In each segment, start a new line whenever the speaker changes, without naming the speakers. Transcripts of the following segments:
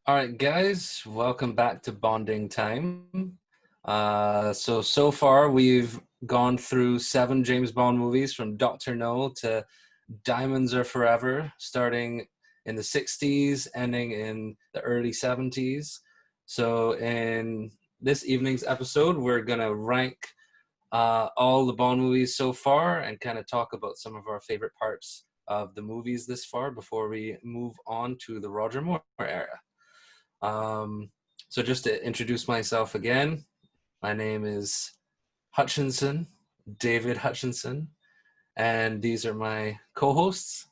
All right, guys, welcome back to Bonding Time. So far we've gone through 7 James Bond movies from Dr. No to Diamonds Are Forever, starting in the 60s, ending in the early 70s. So in this evening's episode, we're going to rank all the Bond movies so far and kind of talk about some of our favorite parts of the movies this far before we move on to the Roger Moore era. So just to introduce myself again, my name is Hutchinson, David Hutchinson, and these are my co-hosts.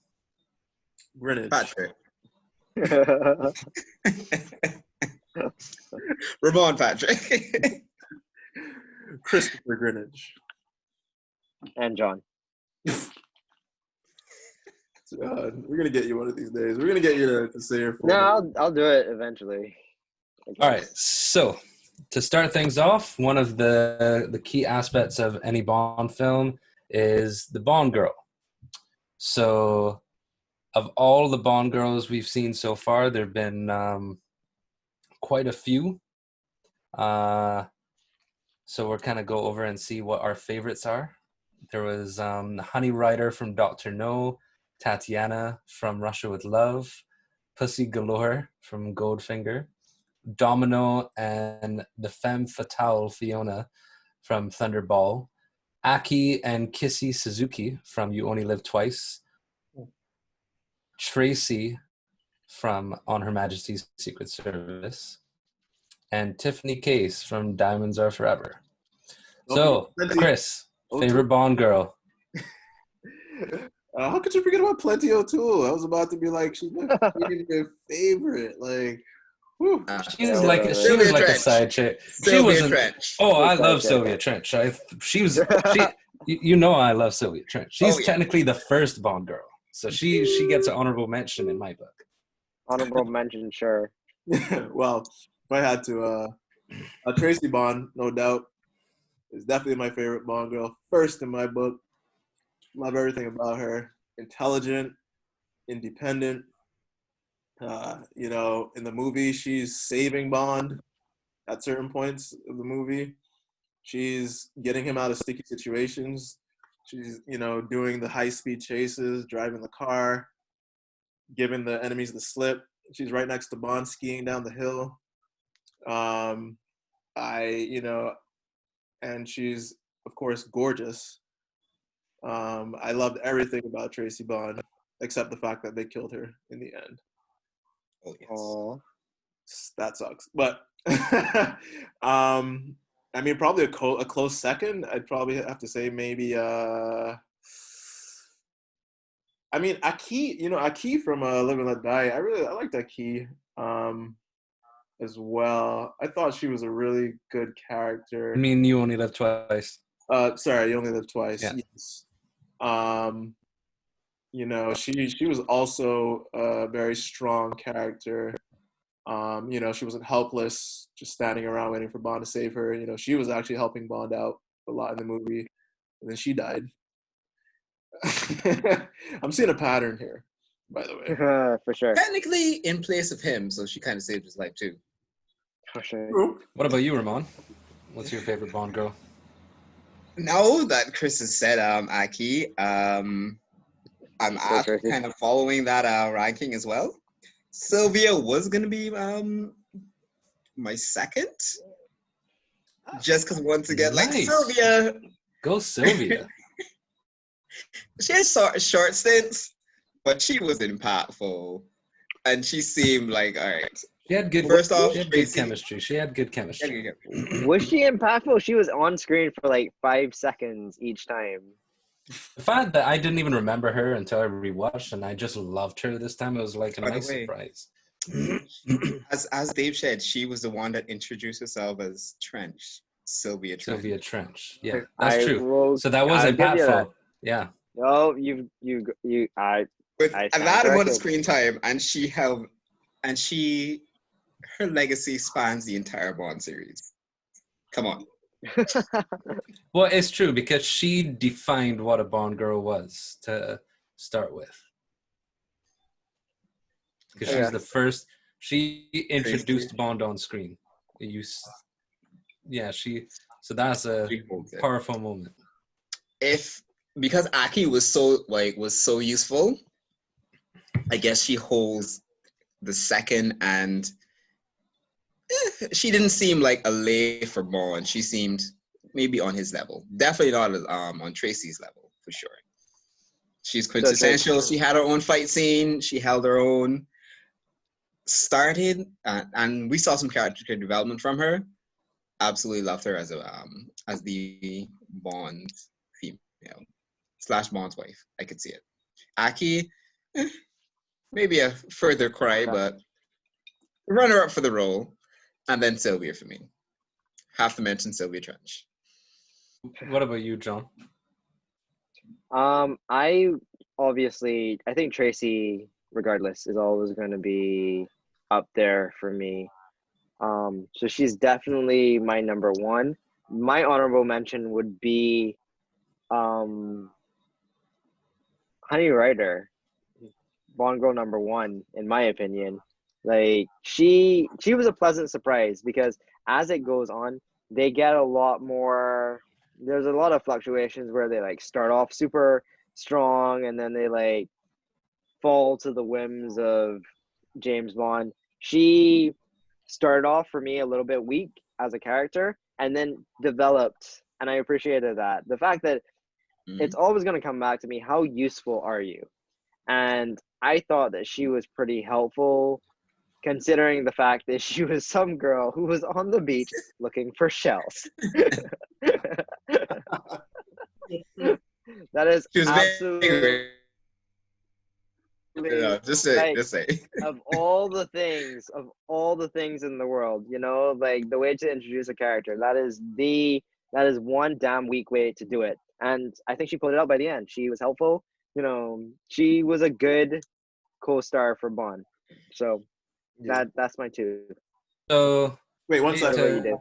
Greenwich.
Patrick.
Patrick.
Ramon Patrick.
Christopher Greenwich.
And John.
We're gonna get you one of these days. We're gonna get you to say your full name.
No, I'll do it eventually.
All right, so to start things off, one of the key aspects of any Bond film is the Bond girl. So of all the Bond girls we've seen so far, there have been quite a few. So we'll kind of go over and see what our favorites are. There was Honey Rider from Dr. No, Tatiana from Russia with Love, Pussy Galore from Goldfinger, Domino and the femme fatale Fiona from Thunderball, Aki and Kissy Suzuki from You Only Live Twice, Tracy from On Her Majesty's Secret Service, and Tiffany Case from Diamonds Are Forever. So, Chris, favorite Bond girl?
How could you forget about Plenty O'Toole? I was about to be like, she's my favorite. Like, whew.
She was like a side chick. She wasn't.
Trench.
Oh, I love Sylvia Trench. I love Sylvia Trench. She's technically the first Bond girl, so she gets an honorable mention in my book.
Honorable mention, sure.
Well, if I had to, Tracy Bond, no doubt, is definitely my favorite Bond girl. First in my book. Love everything about her. Intelligent, independent. In the movie, she's saving Bond at certain points of the movie. She's getting him out of sticky situations. She's, doing the high-speed chases, driving the car, giving the enemies the slip. She's right next to Bond skiing down the hill. And she's, of course, gorgeous. I loved everything about Tracy Bond, except the fact that they killed her in the end.
Oh, yes.
Aww.
That sucks. But, probably a close second. I'd probably have to say maybe, Aki, Aki from Live and Let Die. I liked Aki as well. I thought she was a really good character.
I mean, You Only Live Twice.
Sorry, You Only Live Twice.
Yeah.
Yes. She was also a very strong character. She wasn't helpless, just standing around waiting for Bond to save her. She was actually helping Bond out a lot in the movie, and then she died. I'm seeing a pattern here, by the way.
For sure.
Technically in place of him, so she kind of saved his life too.
For sure.
What about you, Ramon? What's your favorite Bond girl?
Now that Chris has said Aki, I'm kind of following that ranking as well. Sylvia was going to be my second. Just because once again,
Nice.
Sylvia.
Go Sylvia.
She had short stints, but she was impactful. And she seemed like, all right.
She had good chemistry. She had good chemistry.
Was she impactful? She was on screen for like 5 seconds each time.
The fact that I didn't even remember her until I rewatched, and I just loved her this time, it was like a nice surprise.
As Dave said, she was the one that introduced herself as Trench, Sylvia Trench.
Sylvia Trench. Yeah, that's true. So that was impactful. Yeah.
No,
With a lot of screen time, and her legacy spans the entire Bond series. Come on.
Well, it's true because she defined what a Bond girl was to start with. Because she's the She introduced Bond on screen. So that's a
She holds it.
powerful moment.
Because Aki was so useful, I guess she holds the second, and she didn't seem like a lay for Bond. She seemed maybe on his level. Definitely not on Tracy's level, for sure. She's quintessential. She had her own fight scene. She held her own. Started, and we saw some character development from her. Absolutely loved her as the Bond female / Bond's wife. I could see it. Aki, maybe a further cry, but runner up for the role. And then Sylvia for me. Have to mention Sylvia Trench.
What about you, John?
I think Tracy, regardless, is always going to be up there for me. So she's definitely my number one. My honorable mention would be Honey Rider, Bond girl number one, in my opinion. Like she was a pleasant surprise because as it goes on, they get a lot more. There's a lot of fluctuations where they like start off super strong and then they like fall to the whims of James Bond. She started off for me a little bit weak as a character and then developed, and I appreciated that. The fact that it's always going to come back to me, how useful are you? And I thought that she was pretty helpful considering the fact that she was some girl who was on the beach looking for shells. That is absolutely...
Just say.
of all the things in the world, like the way to introduce a character, that is one damn weak way to do it. And I think she pulled it out by the end. She was helpful. She was a good co-star for Bond. So that's my two.
So
wait, one second.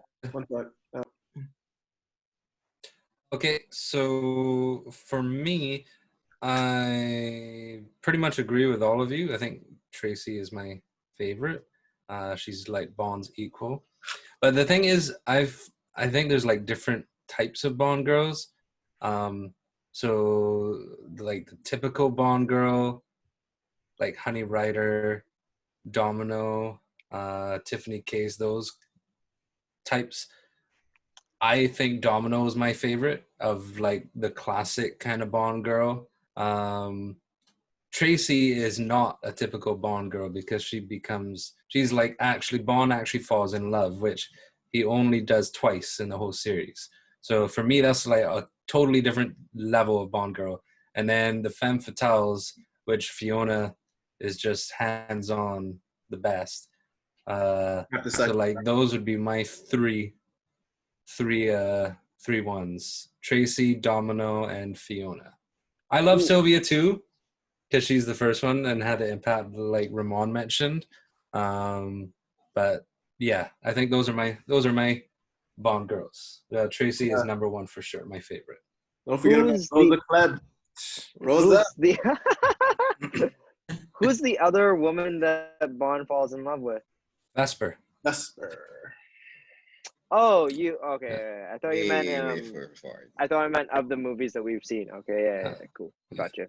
Okay, so for me, I pretty much agree with all of you. I think Tracy is my favorite. She's like Bond's equal. But the thing is, I think there's like different types of Bond girls. So like the typical Bond girl, like Honey Rider, Domino, Tiffany Case, those types. I think Domino is my favorite of like the classic kind of Bond girl. Tracy is not a typical Bond girl because she's like Bond actually falls in love, which he only does twice in the whole series. So for me, that's like a totally different level of Bond girl. And then the femme fatales, which Fiona is just hands-on the best. So like those would be my three ones: Tracy, Domino, and Fiona. I love Sylvia too because she's the first one and had the impact like Ramon mentioned. But yeah, I think those are my Bond girls. Tracy is number one for sure, my favorite.
Don't forget about Rosa Klebb. Rosa.
Who's the other woman that Bond falls in love with?
Vesper.
Oh, okay. I thought you meant I thought I meant of the movies that we've seen. Okay, yeah, cool. Gotcha.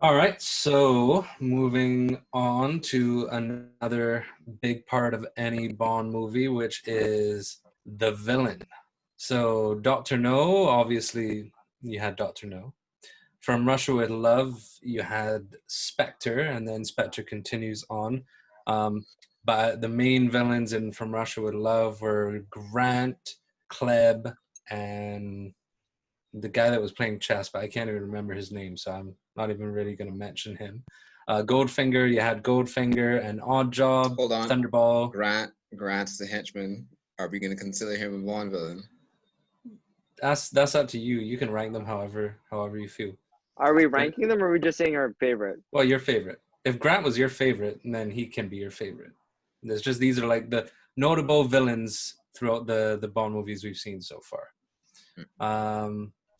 All right, so moving on to another big part of any Bond movie, which is the villain. So Dr. No, obviously you had Dr. No. From Russia with Love, you had Spectre, and then Spectre continues on. But the main villains in From Russia with Love were Grant, Klebb, and the guy that was playing chess, but I can't even remember his name, so I'm not even really going to mention him. Goldfinger, you had Goldfinger and Oddjob.
Hold on.
Thunderball.
Grant's the henchman. Are we going to consider him a Bond villain?
That's up to you. You can rank them however you feel.
Are we ranking them, or are we just saying our favorite?
Well, your favorite. If Grant was your favorite, then he can be your favorite. There's just these are like the notable villains throughout the Bond movies we've seen so far.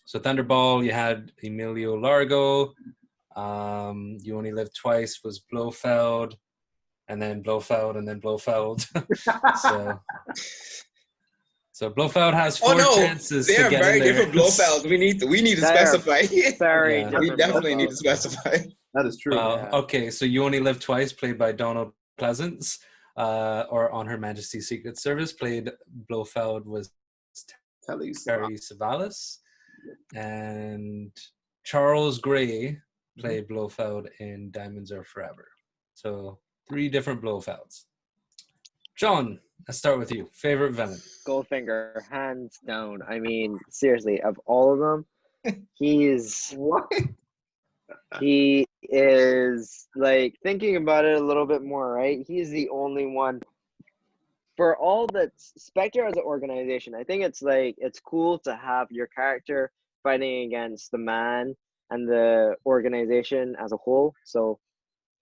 So Thunderball, you had Emilio Largo. You Only Live Twice was Blofeld. and then Blofeld, and then Blofeld. So Blofeld has
Oh
four
no,
chances
they
to
are
get
very
in there.
different Blofelds. We need to
They're
specify.
Very
Yeah.
We
different.
definitely need to
Blofelds.
specify.
That is true.
Well,
Yeah.
okay, so You Only Live Twice, played by Donald Pleasance, or On Her Majesty's Secret Service, played Blofeld was
Telly
Terry Savalas, and Charles Gray played Blofeld in Diamonds Are Forever. So 3 different Blofelds. John, let's start with you. Favorite villain?
Goldfinger, hands down. I mean, seriously, of all of them, he's
What?
he is like thinking about it a little bit more, right? He's the only one for all that Spectre as an organization. I think it's like it's cool to have your character fighting against the man and the organization as a whole. So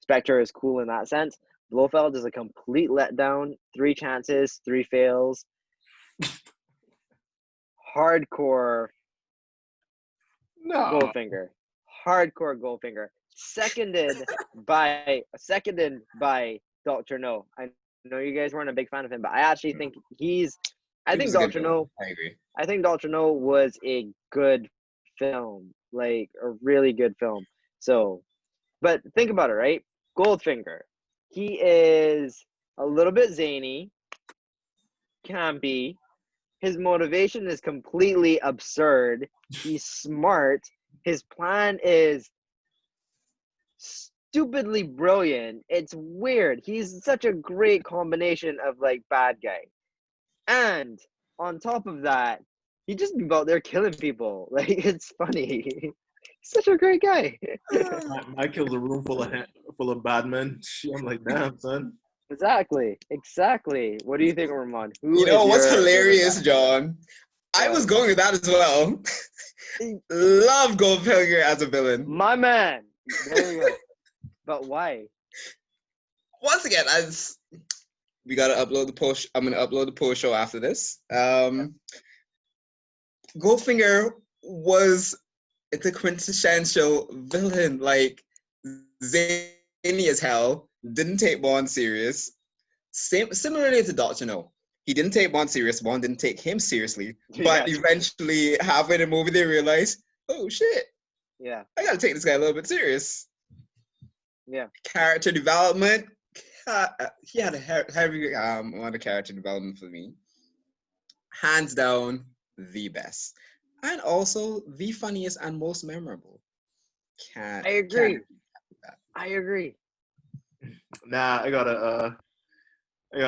Spectre is cool in that sense. Blofeld is a complete letdown. 3 chances, 3 fails. Hardcore
No.
Goldfinger. Hardcore Goldfinger. Seconded by Dr. No. I know you guys weren't a big fan of him, but I actually think I think Dr. No
I agree.
I think Dr. No was a good film. Like a really good film. So but think about it, right? Goldfinger. He is a little bit zany, campy. His motivation is completely absurd. He's smart. His plan is stupidly brilliant. It's weird. He's such a great combination of like bad guy. And on top of that, he just be out there killing people. Like it's funny. He's such a great guy.
I killed a room full of bad men. I'm like, damn, son.
Exactly. What do you think, Ramon? Who
You know
is
what's
your
hilarious,
favorite
John? I was going with that as well. Love Goldfinger as a villain.
my man? There you go. But why?
Once again, as we gotta upload the post, I'm gonna upload the post show after this. Goldfinger was the quintessential villain, like zany as hell. Didn't take Bond serious. Similarly to Dr. No. He didn't take Bond serious. Bond didn't take him seriously. But
Yeah.
eventually, halfway in the movie, they realized, oh shit,
Yeah.
I gotta take this guy a little bit serious.
Yeah.
Character development. He had a heavy amount of character development for me. Hands down, the best. And also the funniest and most memorable.
I agree. I agree.
Nah, I gotta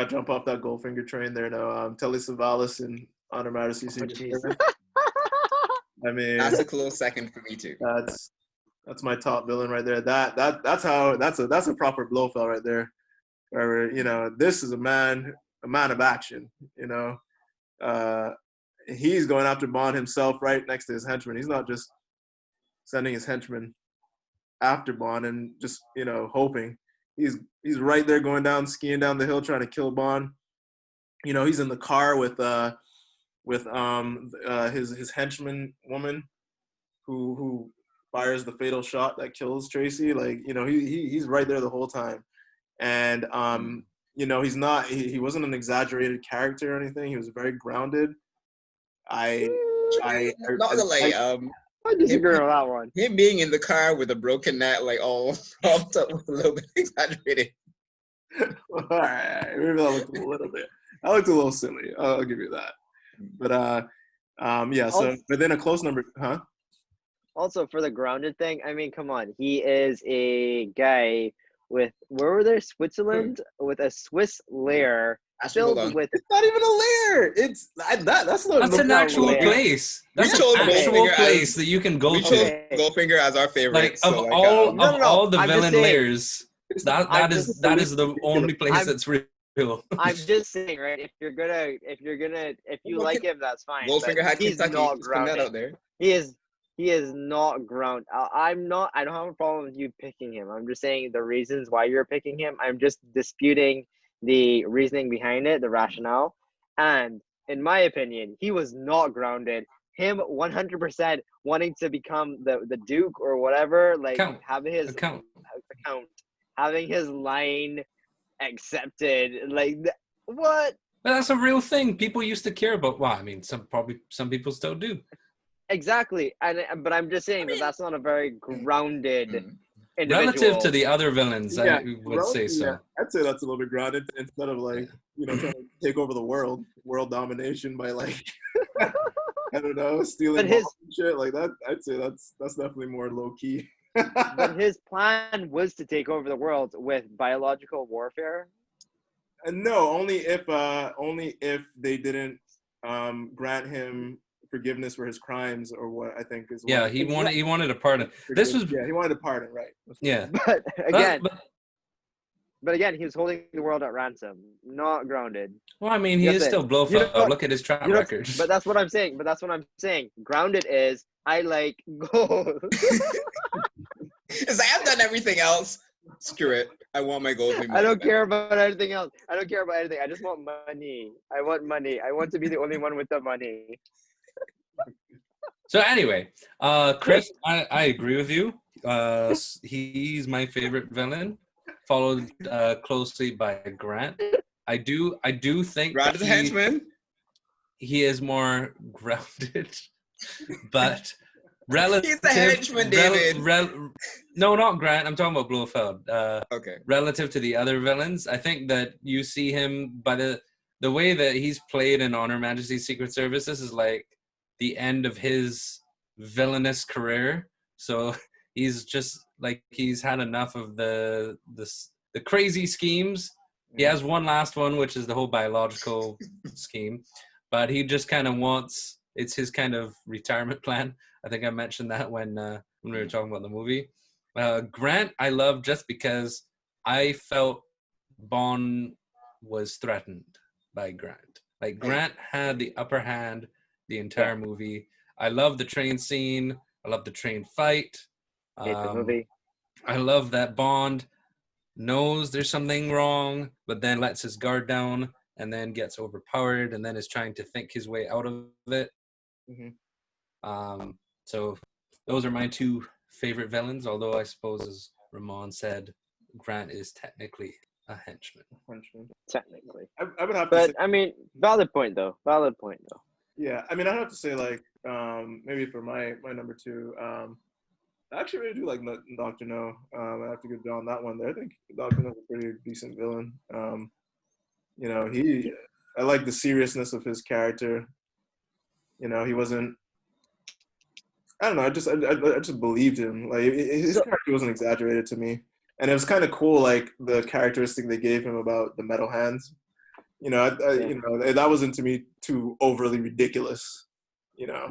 jump off that Goldfinger train there now. Telly Savalas and On Her Majesty's Secret
jeez.
Service. I mean,
That's a close second for me too.
that's my top villain right there. That's a proper Blofeld right there. Where this is a man of action. He's going after Bond himself right next to his henchman. He's not just sending his henchman after Bond and just hoping. He's right there skiing down the hill trying to kill Bond. He's in the car with his henchman woman who fires the fatal shot that kills Tracy. Like he's right there the whole time, and he wasn't an exaggerated character or anything. He was very grounded.
Not gonna lie,
I disagree with that one.
him being in the car with a broken neck, like all propped up, was a little bit exaggerated.
All right, maybe that looked a little silly. I'll give you that. But yeah. So, but then a close number, huh?
Also, for the grounded thing, I mean, come on. He is a guy with, where were they? Switzerland? With a Swiss lair
Actually, hold
filled
on.
with.
It's not even a lair. That's
an actual
lair.
place. That's an
chose
actual
Goldfinger
place
as-
that you can go
We
to.
chose
Okay.
Goldfinger as our favorite.
Like of
so, like,
all
No,
of
no,
all the
I'm just
villain
saying.
layers, that
I'm
is
just-
that is the only place
I'm-
that's real.
I'm just saying, right? If you like him, that's fine.
Goldfinger
but
had
he's
Kentucky.
not
Just putting that
grounded.
out there.
He is not ground. I don't have a problem with you picking him. I'm just saying the reasons why you're picking him. I'm just disputing the reasoning behind it, the rationale. And in my opinion, he was not grounded. Him 100% wanting to become the Duke or whatever, like
Count.
having his
Account.
account, having his line accepted. Like what?
But that's a real thing. People used to care about. Well, I mean, some people still do.
Exactly. But I'm just saying that that's not a very grounded
Mm.
individual.
Relative to the other villains,
Yeah,
I would say so.
Yeah, I'd say that's a little bit grounded instead of like trying to take over the world domination by like I don't know, stealing
But his-
bombs and shit like that. I'd say that's definitely more low key.
But his plan was to take over the world with biological warfare.
And no, only if they didn't grant him forgiveness for his crimes or what I think is
Yeah,
what
he wanted a pardon. This was
he wanted a pardon, right?
yeah.
But again,
But-
again, he was holding the world at ransom, not grounded.
well, I mean, he
Yes,
is
it-
still
you
Blofeld.
know-
Look at his track
You know,
record.
but that's what I'm saying. Grounded is I like gold.
It's like I've done everything else. Screw it. I want my gold.
I don't care about anything else. I don't care about anything. I just want money. I want money. I want to be the only one with the money.
So anyway, Chris, I agree with you. He's my favorite villain, followed closely by Grant. I do think
Grant is a henchman.
he is more grounded, but relative.
He's a henchman, David.
No, not Grant. I'm talking about Blofeld.
Okay.
Relative to the other villains, I think that you see him by the way that he's played in On Her Majesty's Secret Service. This is like the end of his villainous career. So he's just like he's had enough of the crazy schemes. He has one last one, which is the whole biological scheme, but he just kind of wants. It's his kind of retirement plan. I think I mentioned that when we were talking about the movie. Grant, I love just because I felt Bond was threatened by Grant. Like Grant had the upper hand the entire movie. I love the train scene. I love the train fight.
Hate the movie.
I love that Bond knows there's something wrong, but then lets his guard down and then gets overpowered and then is trying to think his way out of it.
Mm-hmm.
So those are my two favorite villains, although I suppose, as Ramon said, Grant is technically a henchman.
Technically.
I would have to
But
say,
I mean, valid point though.
yeah, I mean, I'd have to say, like, maybe for my number two, I actually really do like Dr. No. I have to go down that one there. I think Dr. No is a pretty decent villain. You know, I like the seriousness of his character. You know, he wasn't, I don't know, I just believed him. Like, his character wasn't exaggerated to me. And it was kind of cool, like, the characteristic they gave him about the metal hands. You know, you know, that wasn't to me too overly ridiculous, you know,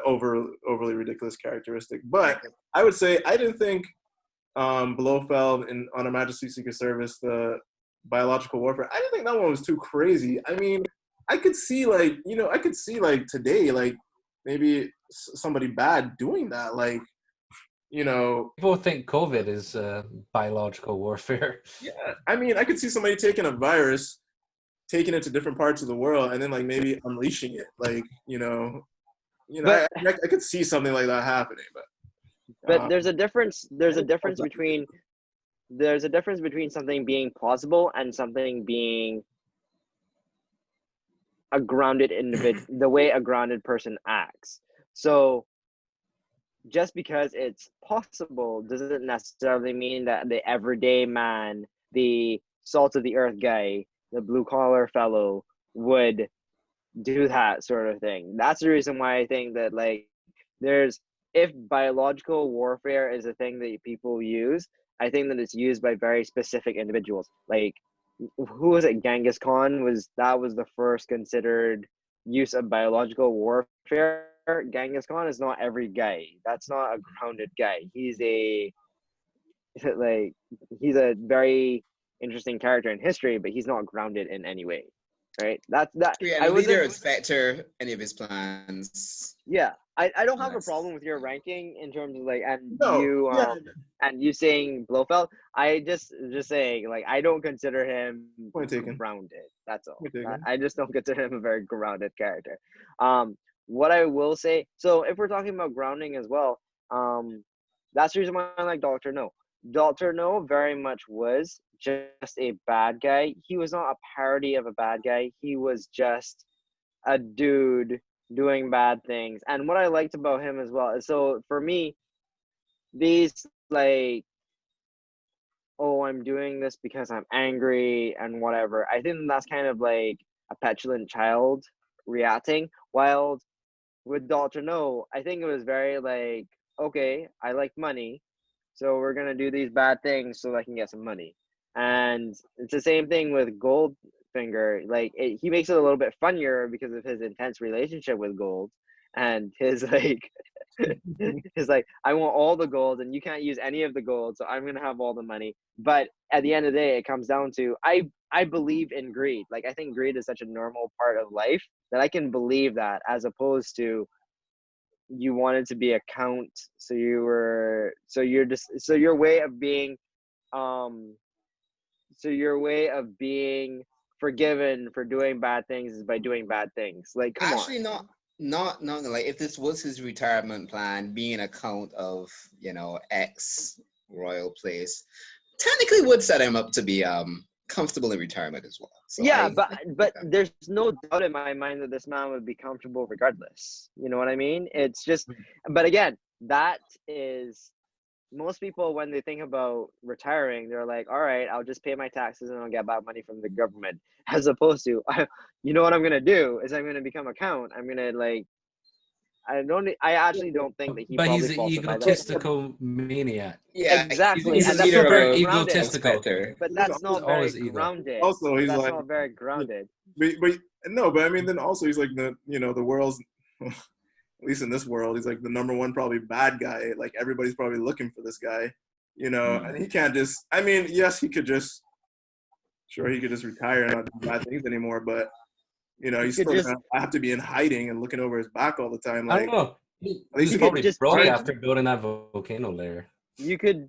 overly ridiculous characteristic. But I would say I didn't think Blofeld in On Her Majesty's Secret Service, the biological warfare, I didn't think that one was too crazy. I mean, I could see like today, like maybe somebody bad doing that, like, you know.
People think COVID is biological warfare.
Yeah, I mean, I could see somebody taking a virus, taking it to different parts of the world, and then like maybe unleashing it, like, you know.
But,
I could see something like that happening,
but there's a difference. There's a difference between something being plausible and something being a grounded individual, the way a grounded person acts. So just because it's possible doesn't necessarily mean that the everyday man, the salt of the earth guy, the blue collar fellow would do that sort of thing. That's the reason why I think that, like, if biological warfare is a thing that people use, I think that it's used by very specific individuals. Like, who was it? Genghis Khan was the first considered use of biological warfare. Genghis Khan is not every guy. That's not a grounded guy. He's a very interesting character in history, but he's not grounded in any way. Right? That's that.
Yeah,
I
neither
wasn't.
expector any of his plans.
Yeah, I don't have a
Nice.
problem with your ranking in terms of like, and
No,
you
yeah.
and you saying Blofeld. I just saying, like, I don't consider him
Point taken.
grounded. That's all.
Point taken.
I just don't consider him a very grounded character. What I will say, so if we're talking about grounding as well, that's the reason why I like Dr. No. Dr. No very much was just a bad guy. He was not a parody of a bad guy. He was just a dude doing bad things. And what I liked about him as well is, so for me, these like, oh, I'm doing this because I'm angry and whatever, I think that's kind of like a petulant child reacting. While with Dr. No, I think it was very like, okay, I like money, so we're gonna do these bad things so I can get some money. And it's the same thing with Goldfinger. Like he makes it a little bit funnier because of his intense relationship with Gold, and his like, his like, I want all the gold and you can't use any of the gold, so I'm gonna have all the money. But at the end of the day, it comes down to I believe in greed. Like I think greed is such a normal part of life that I can believe that, as opposed to you wanted to be a count, so your way of being um so your way of being forgiven for doing bad things is by doing bad things. Like, come
Actually,
on.
not like if this was his retirement plan, being a count of X royal place, technically would set him up to be comfortable in retirement as well. So
Yeah,
I
but there's no doubt in my mind that this man would be comfortable regardless. You know what I mean? It's just, but again, that is, most people when they think about retiring, they're like, all right, I'll just pay my taxes and I'll get back money from the government. As opposed to, you know what I'm gonna do is I'm gonna become a count. I'm gonna like, I actually don't think that he
But he's
probably
an
falsified that.
egotistical maniac.
yeah,
Exactly,
he's
He's
a
and that's
leader
not
of
very
super
a
grounded.
egotistical.
specter.
But that's
He's
not very
always ego.
grounded.
Also, he's
That's
like,
not very grounded.
but no, but I mean, then also he's like the world's, at least in this world, he's like the number one probably bad guy. Like everybody's probably looking for this guy, and he can't just. I mean, yes, he could just. Sure, he could just retire and not do bad things anymore, but he's
could
still
just
gonna have to be in hiding and looking over his back all the time.
I
Like
don't know.
at
He's
least he
could
probably
could
just
broke
try.
change.
after building that volcano layer.
You could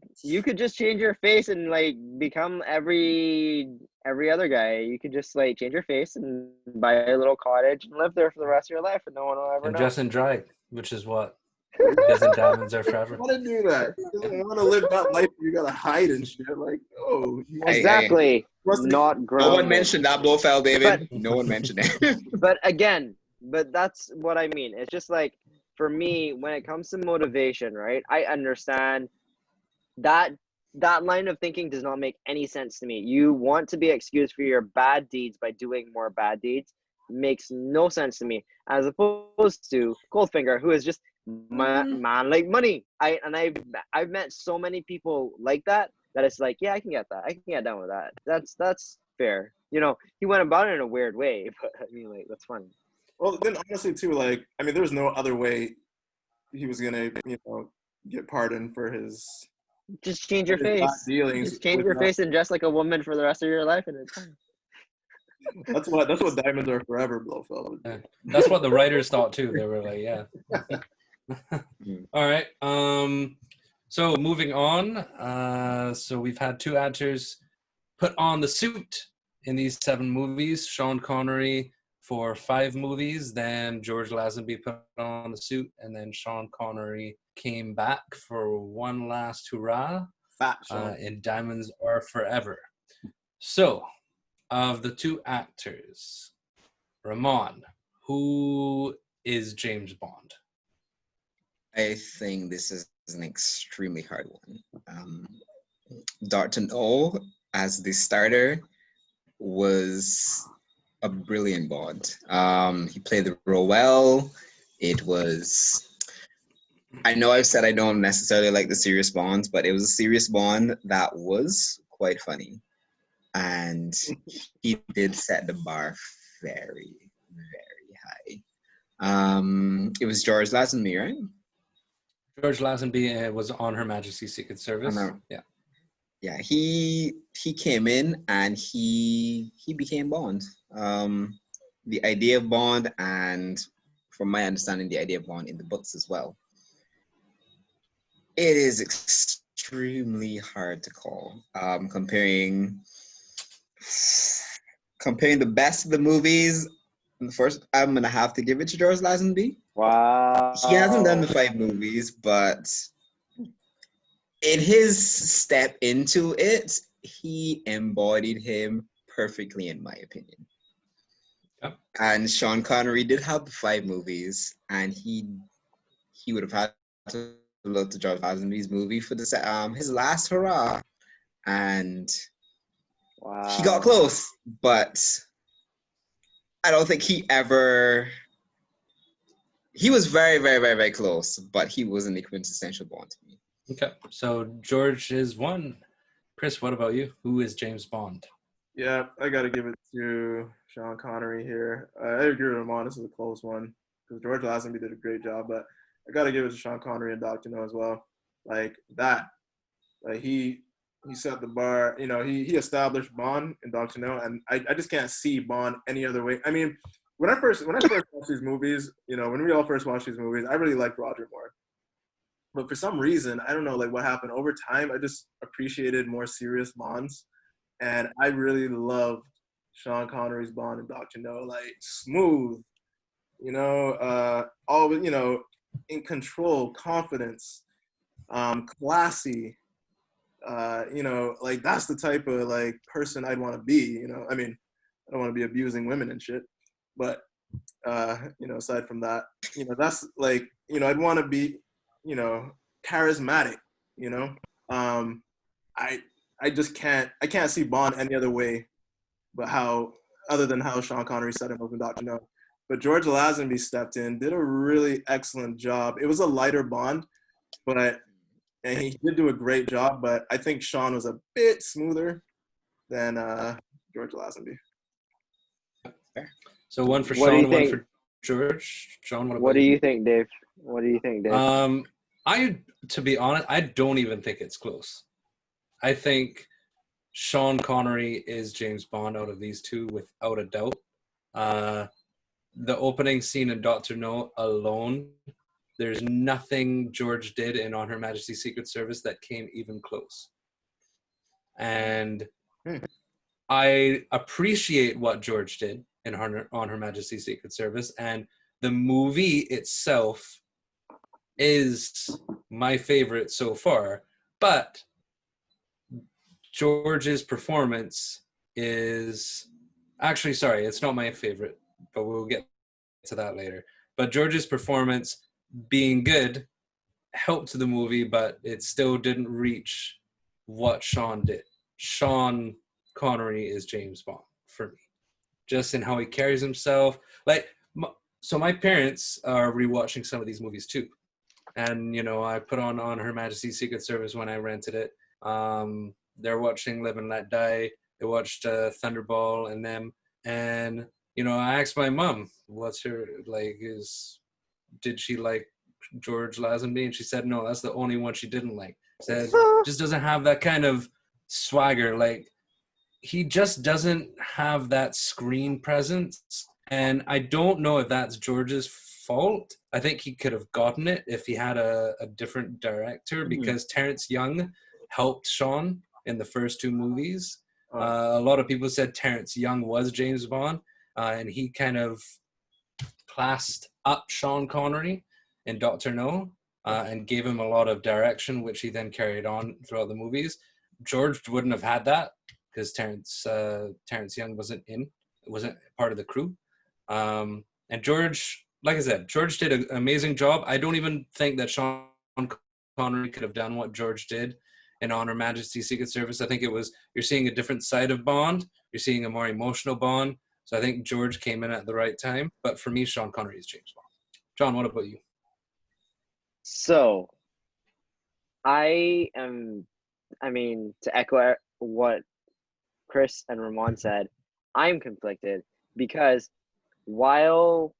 just change your face and like become every other guy. You could just like change your face and buy a little cottage and live there for the rest of your life, and no one will ever
And
know.
dress in drag, which is what because in diamonds are forever.
Want to do that? He doesn't want to live that life where you gotta hide and shit. Like, oh, he wants,
Exactly.
he wants to be
Not
No
grounded.
one mentioned that Blofeld, David.
But-
No one mentioned it.
But again, that's what I mean. It's just like, for me, when it comes to motivation, right? I understand that line of thinking does not make any sense to me. You want to be excused for your bad deeds by doing more bad deeds. Makes no sense to me. As opposed to Goldfinger, who is just man like money. I've met so many people like that it's like, yeah, I can get that. I can get down with that. That's fair. He went about it in a weird way, but I mean, like, that's funny.
Well, then honestly too, like, I mean, there was no other way he was gonna, get pardoned for his
Just change your
his bad
face.
dealings.
Just change your face and dress like a woman for the rest of your life, and it's fine.
That's what diamonds are forever, Blofeld.
Yeah. That's what the writers thought too. They were like, yeah. All right. So moving on. So we've had two actors put on the suit in these 7 movies. Sean Connery for 5 movies, then George Lazenby put on the suit, and then Sean Connery came back for one last hurrah
Fat Sean.
in Diamonds Are Forever. So, of the 2 actors, Ramon, who is James Bond?
I think this is an extremely hard one. Dr. No, as the starter, was a brilliant Bond. He played the role well. It was, I know I've said I don't necessarily like the serious Bonds, but it was a serious Bond that was quite funny. And he did set the bar very, very high. It was George Lazenby, right?
George Lazenby was on Her Majesty's Secret Service.
Yeah, he came in and he became Bond. The idea of Bond, and from my understanding, the idea of Bond in the books as well. It is extremely hard to call. Comparing the best of the movies, first I'm gonna have to give it to George Lazenby.
Wow.
He hasn't done the 5 movies, but in his step into it, he embodied him perfectly, in my opinion.
Yep.
And Sean Connery did have the 5 movies, and he would have had to look to George Lazenby's movie for this his last hurrah, and he got close, but I don't think he ever. He was very, very, very, very close, but he wasn't the quintessential Bond to me.
Okay, so George is one. Chris, what about you? Who is James Bond?
Yeah, I got to give it to Sean Connery here. I agree with Ramon. This is a close one because George Lazenby did a great job, but I got to give it to Sean Connery and Dr. No as well. Like that, like he set the bar. You know, he established Bond in Dr. No, and I just can't see Bond any other way. I mean, when I first watched these movies, you know, when we all first watched these movies, I really liked Roger Moore. But for some reason, I don't know, like what happened over time, I just appreciated more serious Bonds. And I really loved Sean Connery's Bond and Dr. No, like smooth, you know, always, you know, in control, confidence, classy, you know, like that's the type of like person I'd want to be, you know. I mean, I don't want to be abusing women and shit, but you know, aside from that, you know, that's like, you know, I'd want to be, you know, charismatic, you know. I just can't see Bond any other way but other than how Sean Connery set him up in Dr. No. But George Lazenby stepped in, did a really excellent job. It was a lighter Bond, and he did do a great job, but I think Sean was a bit smoother than George Lazenby.
So one for Sean, one for George. Sean,
what do you think, Dave? What do you think, Dave?
To be honest, I don't even think it's close. I think Sean Connery is James Bond out of these two, without a doubt. The opening scene in Dr. No alone, there's nothing George did in On Her Majesty's Secret Service that came even close. And I appreciate what George did in On Her Majesty's Secret Service, and the movie itself is my favorite so far, but George's performance is actually, sorry, it's not my favorite, but we'll get to that later. But George's performance being good helped the movie, but it still didn't reach what Sean did. Sean Connery is James Bond for me, just in how he carries himself. Like, so my parents are rewatching some of these movies too. And, you know, I put on Her Majesty's Secret Service when I rented it. They're watching Live and Let Die. They watched Thunderball and them. And, you know, I asked my mom, what's her, like, did she like George Lazenby? And she said, no, that's the only one she didn't like. Said, just doesn't have that kind of swagger. Like, he just doesn't have that screen presence. And I don't know if that's George's fault. I think he could have gotten it if he had a different director, because Terrence Young helped Sean in the first two movies. A lot of people said Terrence Young was James Bond, and he kind of classed up Sean Connery in Dr. No, and gave him a lot of direction, which he then carried on throughout the movies. George wouldn't have had that because Terrence Young wasn't part of the crew. And George, like I said, George did an amazing job. I don't even think that Sean Connery could have done what George did in On Her Majesty's Secret Service. I think you're seeing a different side of Bond. You're seeing a more emotional Bond. So I think George came in at the right time. But for me, Sean Connery is James Bond. John, what about you?
So, to echo what Chris and Ramon said, I'm conflicted because while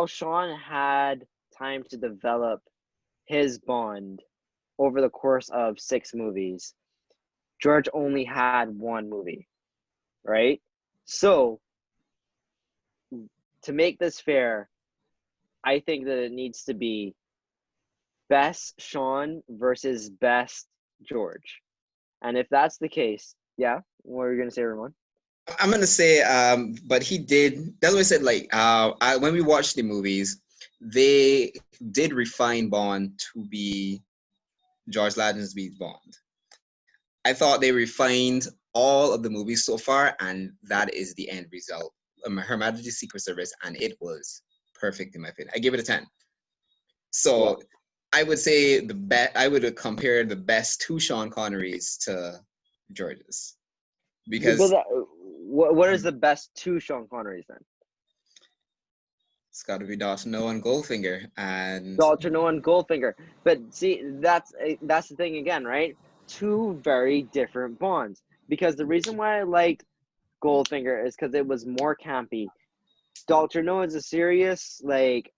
Sean had time to develop his Bond over the course of 6 movies, George only had 1 movie, right? So, to make this fair, I think that it needs to be best Sean versus best George. And if that's the case, yeah, what are you going to say, Ramon?
I'm going to say, but he did, that's what I said, like, when we watched the movies, they did refine Bond to be George Lazenby's Bond. I thought they refined all of the movies so far, and that is the end result. Her Majesty's Secret Service, and it was perfect in my opinion. I give it a 10. So
Wow.
I would say I would compare the best two Sean Connerys to George's, because
what is the best two Sean Connerys then?
it's got to be Dr. No and Goldfinger, and
Dr. No and Goldfinger. But see, that's the thing again, right? Two very different Bonds. Because the reason why I liked Goldfinger is because it was more campy. Dr. No is a serious like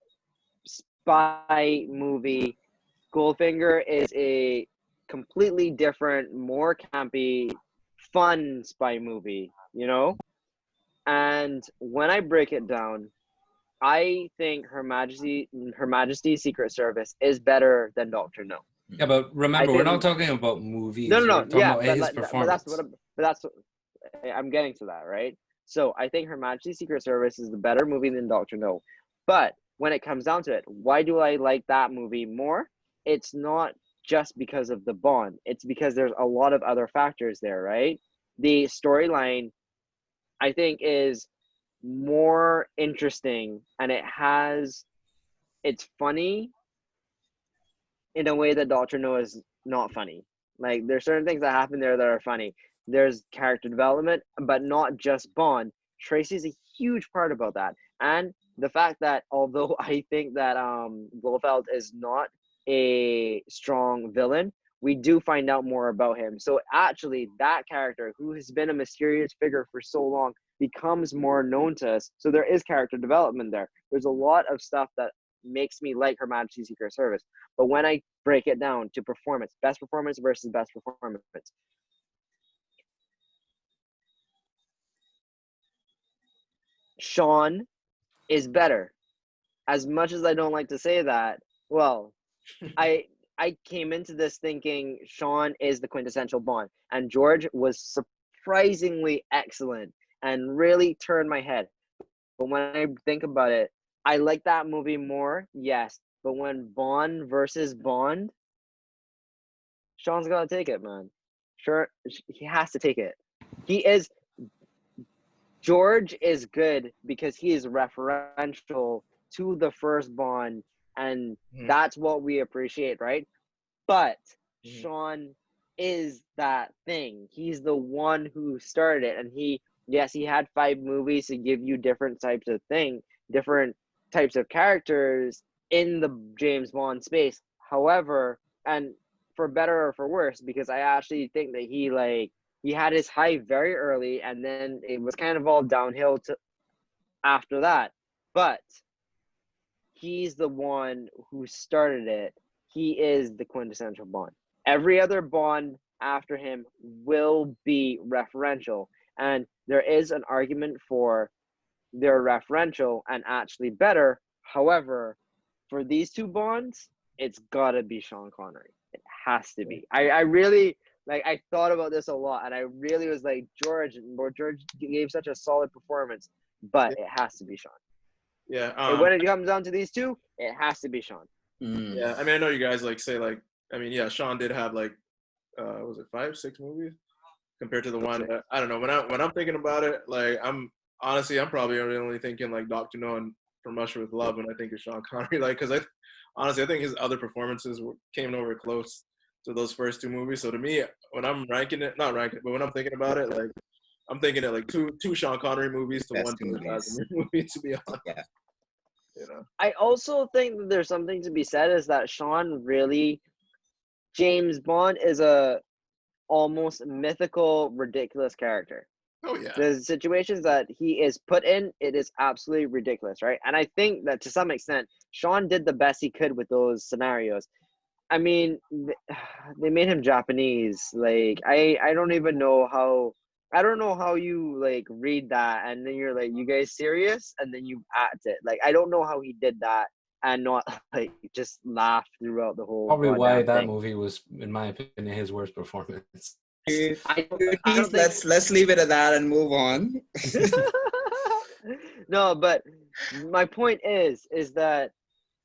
spy movie. Goldfinger is a completely different, more campy, fun spy movie, you know? And when I break it down, I think Her Majesty's Secret Service is better than Dr. No.
Yeah, but remember, we're not talking about movies. We're talking about his performance.
But I'm getting to that, right? So I think Her Majesty's Secret Service is the better movie than Dr. No. But when it comes down to it, why do I like that movie more? It's not just because of the Bond. It's because there's a lot of other factors there, right? The storyline, I think, is more interesting, and it's funny in a way that Dr. No is not funny. Like, there's certain things that happen there that are funny. There's character development, but not just Bond. Tracy's a huge part about that. And the fact that although I think that Blofeld is not a strong villain, we do find out more about him. So actually, that character, who has been a mysterious figure for so long, becomes more known to us. So there is character development there. There's a lot of stuff that makes me like Her Majesty's Secret Service. But when I break it down to performance, best performance versus best performance, Sean is better. As much as I don't like to say that, well, I came into this thinking Sean is the quintessential Bond, and George was surprisingly excellent and really turned my head. But when I think about it, I like that movie more, yes. But when Bond versus Bond, Sean's got to take it, man. Sure, he has to take it. George is good because he is referential to the first Bond, and that's what we appreciate, right? But Sean is that thing. He's the one who started it, and he had 5 movies to give you different types of characters in the James Bond space. However, and for better or for worse, because I actually think that he had his high very early, and then it was kind of all downhill after that. But he's the one who started it. He is the quintessential Bond. Every other Bond after him will be referential. And there is an argument for they're referential and actually better. However, for these two Bonds, it's got to be Sean Connery. It has to be. I really, I thought about this a lot, and I really was like, George gave such a solid performance, but it has to be Sean.
Yeah.
And when it comes down to these two, it has to be Sean.
Yeah, I mean, I know you guys say Sean did have was it 5, 6 movies compared to the one. I don't know. When I'm thinking about it, I'm probably only thinking Dr. No and From Russia with Love when I think of Sean Connery. Because I think his other performances came nowhere close to those first 2 movies. So to me, when I'm ranking it, not ranking, but when I'm thinking about it, I'm thinking of two Sean Connery movies to one movie, to be honest.
Yeah.
You know.
I also think that there's something to be said is that James Bond is a almost mythical, ridiculous character.
Oh yeah.
The situations that he is put in, it is absolutely ridiculous, right? And I think that to some extent, Sean did the best he could with those scenarios. I mean, they made him Japanese. I don't even know how. I don't know how you read that and then you're you guys serious? And then you act it. I don't know how he did that and not just laugh throughout the whole.
Probably why that movie was, in my opinion, his worst performance.
Let's leave it at that and move on.
No, but my point is that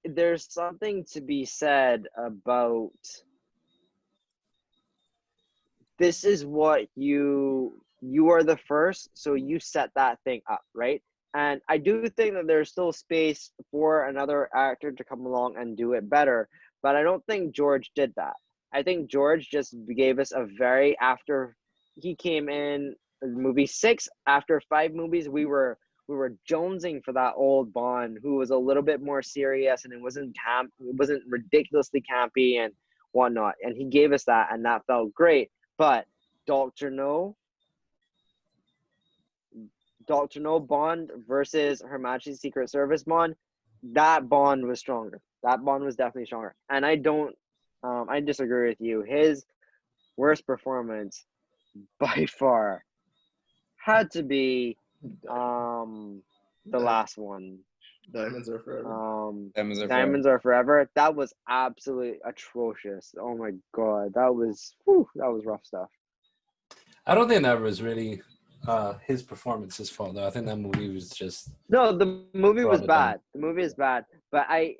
there's something to be said about this is what you are the first, so you set that thing up, right? And I do think that there's still space for another actor to come along and do it better, but I don't think George did that. I think George just gave us a very after he came in movie 6, after 5 movies, we were jonesing for that old Bond who was a little bit more serious and it wasn't ridiculously campy and whatnot. And he gave us that, and that felt great. But Dr. No Bond versus Her Majesty's Secret Service Bond, that Bond was stronger. That Bond was definitely stronger. And I disagree with you. His worst performance by far had to be the last one.
Diamonds Are Forever.
Diamonds Are Forever. That was absolutely atrocious. Oh my god, that was rough stuff.
I don't think that was really his performance's fault, though. I think that movie was just
No, the movie was
brought it
bad.
down.
The movie is bad, but I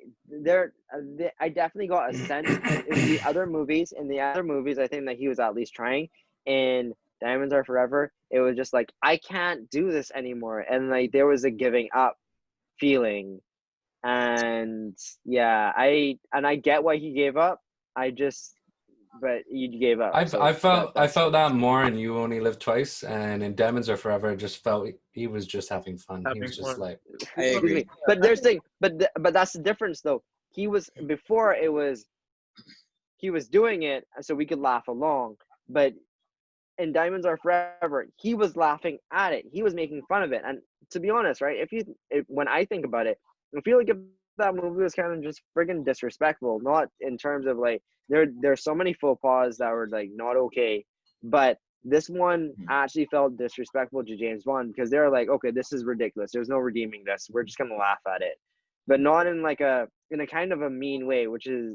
definitely got a sense in the other movies. In the other movies, I think that he was at least trying. In Diamonds Are Forever, it was just like, I can't do this anymore, and like there was a giving up feeling. And yeah, I get why he gave up. But you gave up.
I
so
I felt that more in You Only Live Twice, and in Diamonds Are Forever, I just felt he was just having fun. He
Having
was just
fun.
like,
I
Excuse
agree.
me. But there's thing, but that's the difference though. He was before it was he was doing it so we could laugh along. But in Diamonds Are Forever, he was laughing at it. He was making fun of it. And to be honest, right? When I think about it, I feel like if that movie was kind of just friggin' disrespectful, not in terms of like there's so many faux pas that were like not okay, but this one actually felt disrespectful to James Bond because they're like, okay, this is ridiculous. There's no redeeming this. We're just gonna laugh at it, but not in a kind of a mean way, which is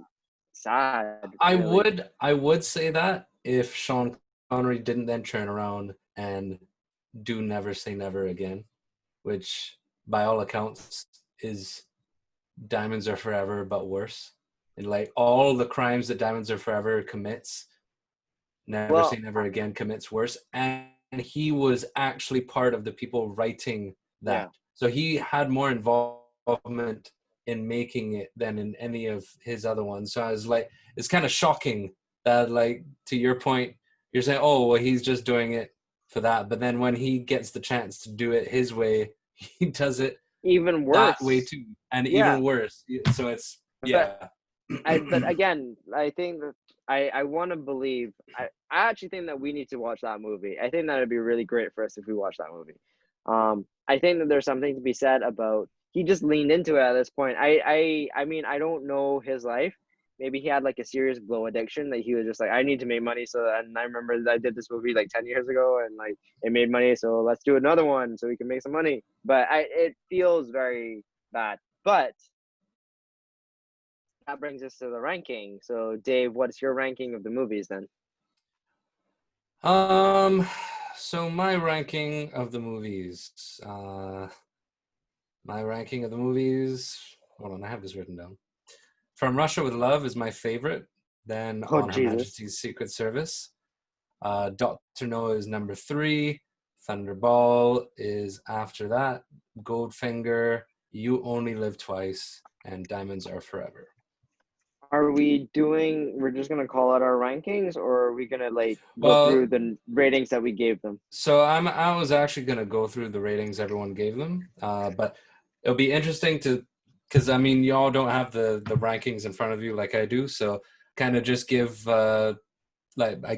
sad. Really.
I would say that if Sean Connery didn't then turn around and do Never Say Never Again, which by all accounts is Diamonds Are Forever but worse. And like all the crimes that Diamonds Are Forever commits, Never Say Never Again commits worse. And he was actually part of the people writing that.
Yeah.
So he had more involvement in making it than in any of his other ones. So I was like, it's kind of shocking that, like, to your point, you're saying, oh, well, he's just doing it for that. But then when he gets the chance to do it his way, he does it
Even worse.
that way too. And even worse. So it's, yeah.
But again, I think that I want to believe. I actually think that we need to watch that movie. I think that would be really great for us if we watch that movie. I think that there's something to be said about he just leaned into it at this point. I mean, I don't know his life. Maybe he had like a serious blow addiction that he was just like, I need to make money. So, and I remember that I did this movie like 10 years ago and like it made money. So let's do another one so we can make some money. But it feels very bad. But that brings us to the ranking. So Dave, what's your ranking of the movies then?
So my ranking of the movies, hold on, I have this written down. From Russia with Love is my favorite, then On Her Majesty's Secret Service. Dr. No is number 3, Thunderball is after that, Goldfinger, You Only Live Twice, and Diamonds Are Forever.
Are we we're just going to call out our rankings, or are we going to go through the ratings that we gave them?
So I was actually going to go through the ratings everyone gave them, but it'll be interesting because I mean, y'all don't have the rankings in front of you like I do. So kind of just give, I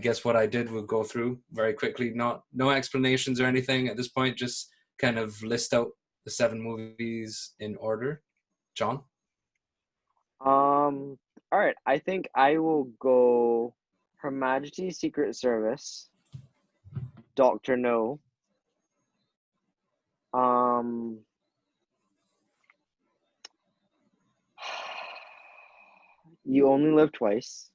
guess what I did, we'll go through very quickly, no explanations or anything at this point, just kind of list out the 7 movies in order. John?
All right, I think I will go Her Majesty's Secret Service, Dr. No, You Only Live Twice.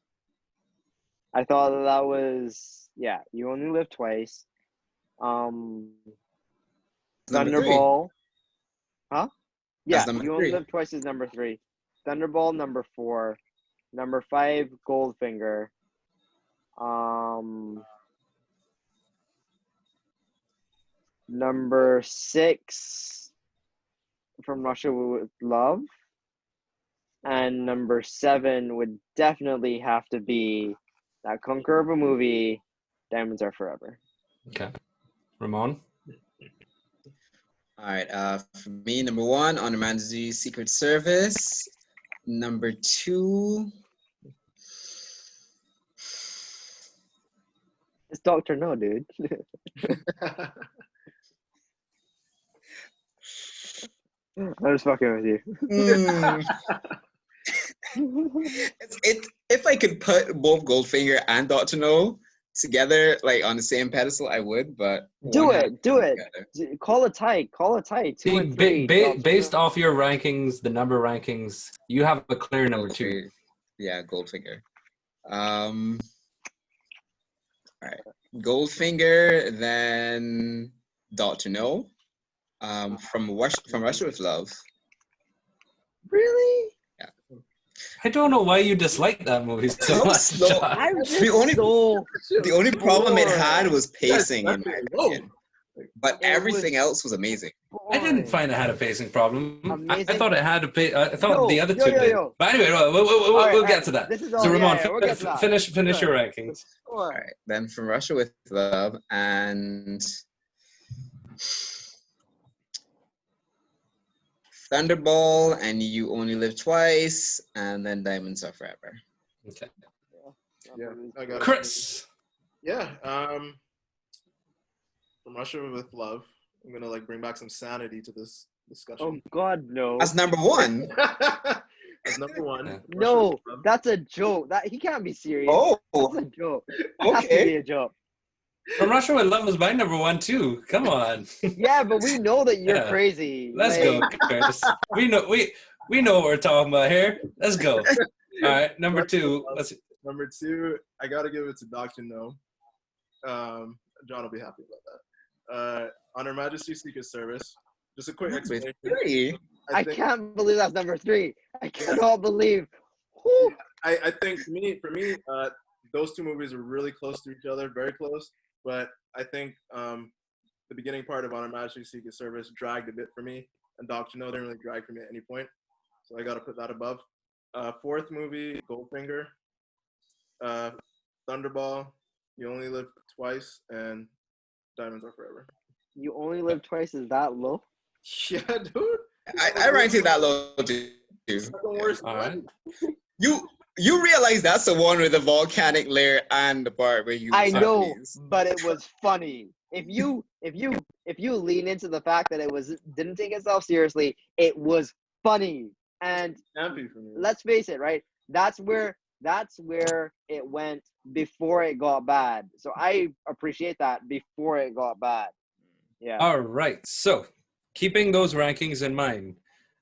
I thought that was, You Only Live Twice. Thunderball. Huh? Yeah, You Only Live Twice is number 3. Thunderball number 4, number 5 Goldfinger, number 6 From Russia with Love, and number 7 would definitely have to be that conquer of a movie, Diamonds Are Forever.
Okay. Ramon?
All right. For me, number 1, On Her Majesty's Secret Service. Number 2.
It's Dr. No, dude. I'm just fucking with you.
If I could put both Goldfinger and Dr. No together, like on the same pedestal, I would. But
Do
one has
it.
to
Do
come
it.
together.
Call a tie. Call a tie. 2
See,
and 3.
based off your rankings, the number rankings, you have a clear number 2.
Goldfinger. Yeah, Goldfinger. All right, Goldfinger, then Dr. No. From Russia with Love.
Really?
I don't know why you dislike that movie so
How
much.
slow-
Josh.
I'm just
The only-
so
The only problem it
bored.
had was pacing, in my
Yes,
opinion. But
It
everything
was-
else was amazing.
I didn't
boring.
find it had a pacing problem. I
Amazing.
thought it had a I thought
Yo,
the other
yo,
two
yo,
did.
yo.
But anyway,
All
we'll
right,
get to that.
This is
So
all.
Ramon,
we'll get to that.
finish
Sure.
your rankings.
All
Sure.
right, then From Russia with Love and Thunderball and You Only Live Twice, and then Diamonds Are Forever.
Okay.
Yeah, I got it.
Chris.
Yeah. From Russia with Love. I'm gonna like bring back some sanity to this
Oh
discussion.
God, no.
That's number 1.
That's number 1.
Yeah.
Russia
No,
with Love.
that's a joke. That he can't be serious.
Oh,
That's a joke. It has to be
okay.
a joke.
From Russia with Love was my number 1 too. Come on.
Yeah, but we know that you're
Yeah.
crazy.
Let's
Like,
go, Chris. We know what we're talking about here. Let's go. All right, number 2. Let's
Number 2, I gotta give it to Dr. No. John will be happy about that. On Her Majesty's Secret Service. Just a quick
Number
explanation.
3.
I
think,
can't believe that's number 3. I cannot believe. Whew.
I think for me, those two movies were really close to each other, very close. But I think the beginning part of On Her Majesty's Secret Service dragged a bit for me, and Dr. No didn't really drag for me at any point. So I got to put that above. Fourth movie, Goldfinger. Thunderball, You Only Live Twice, and Diamonds Are Forever.
You only live twice. Is that low?
Yeah, dude.
I ranked it that low too.
Second worst.
all right.
You realize that's the one with the volcanic layer and the part where you.
I know, but it was funny. If you lean into the fact that didn't take itself seriously, it was funny. And
Happy for me.
let's face it, right? That's where it went before it got bad. So I appreciate that before it got bad. Yeah.
All right. So, keeping those rankings in mind,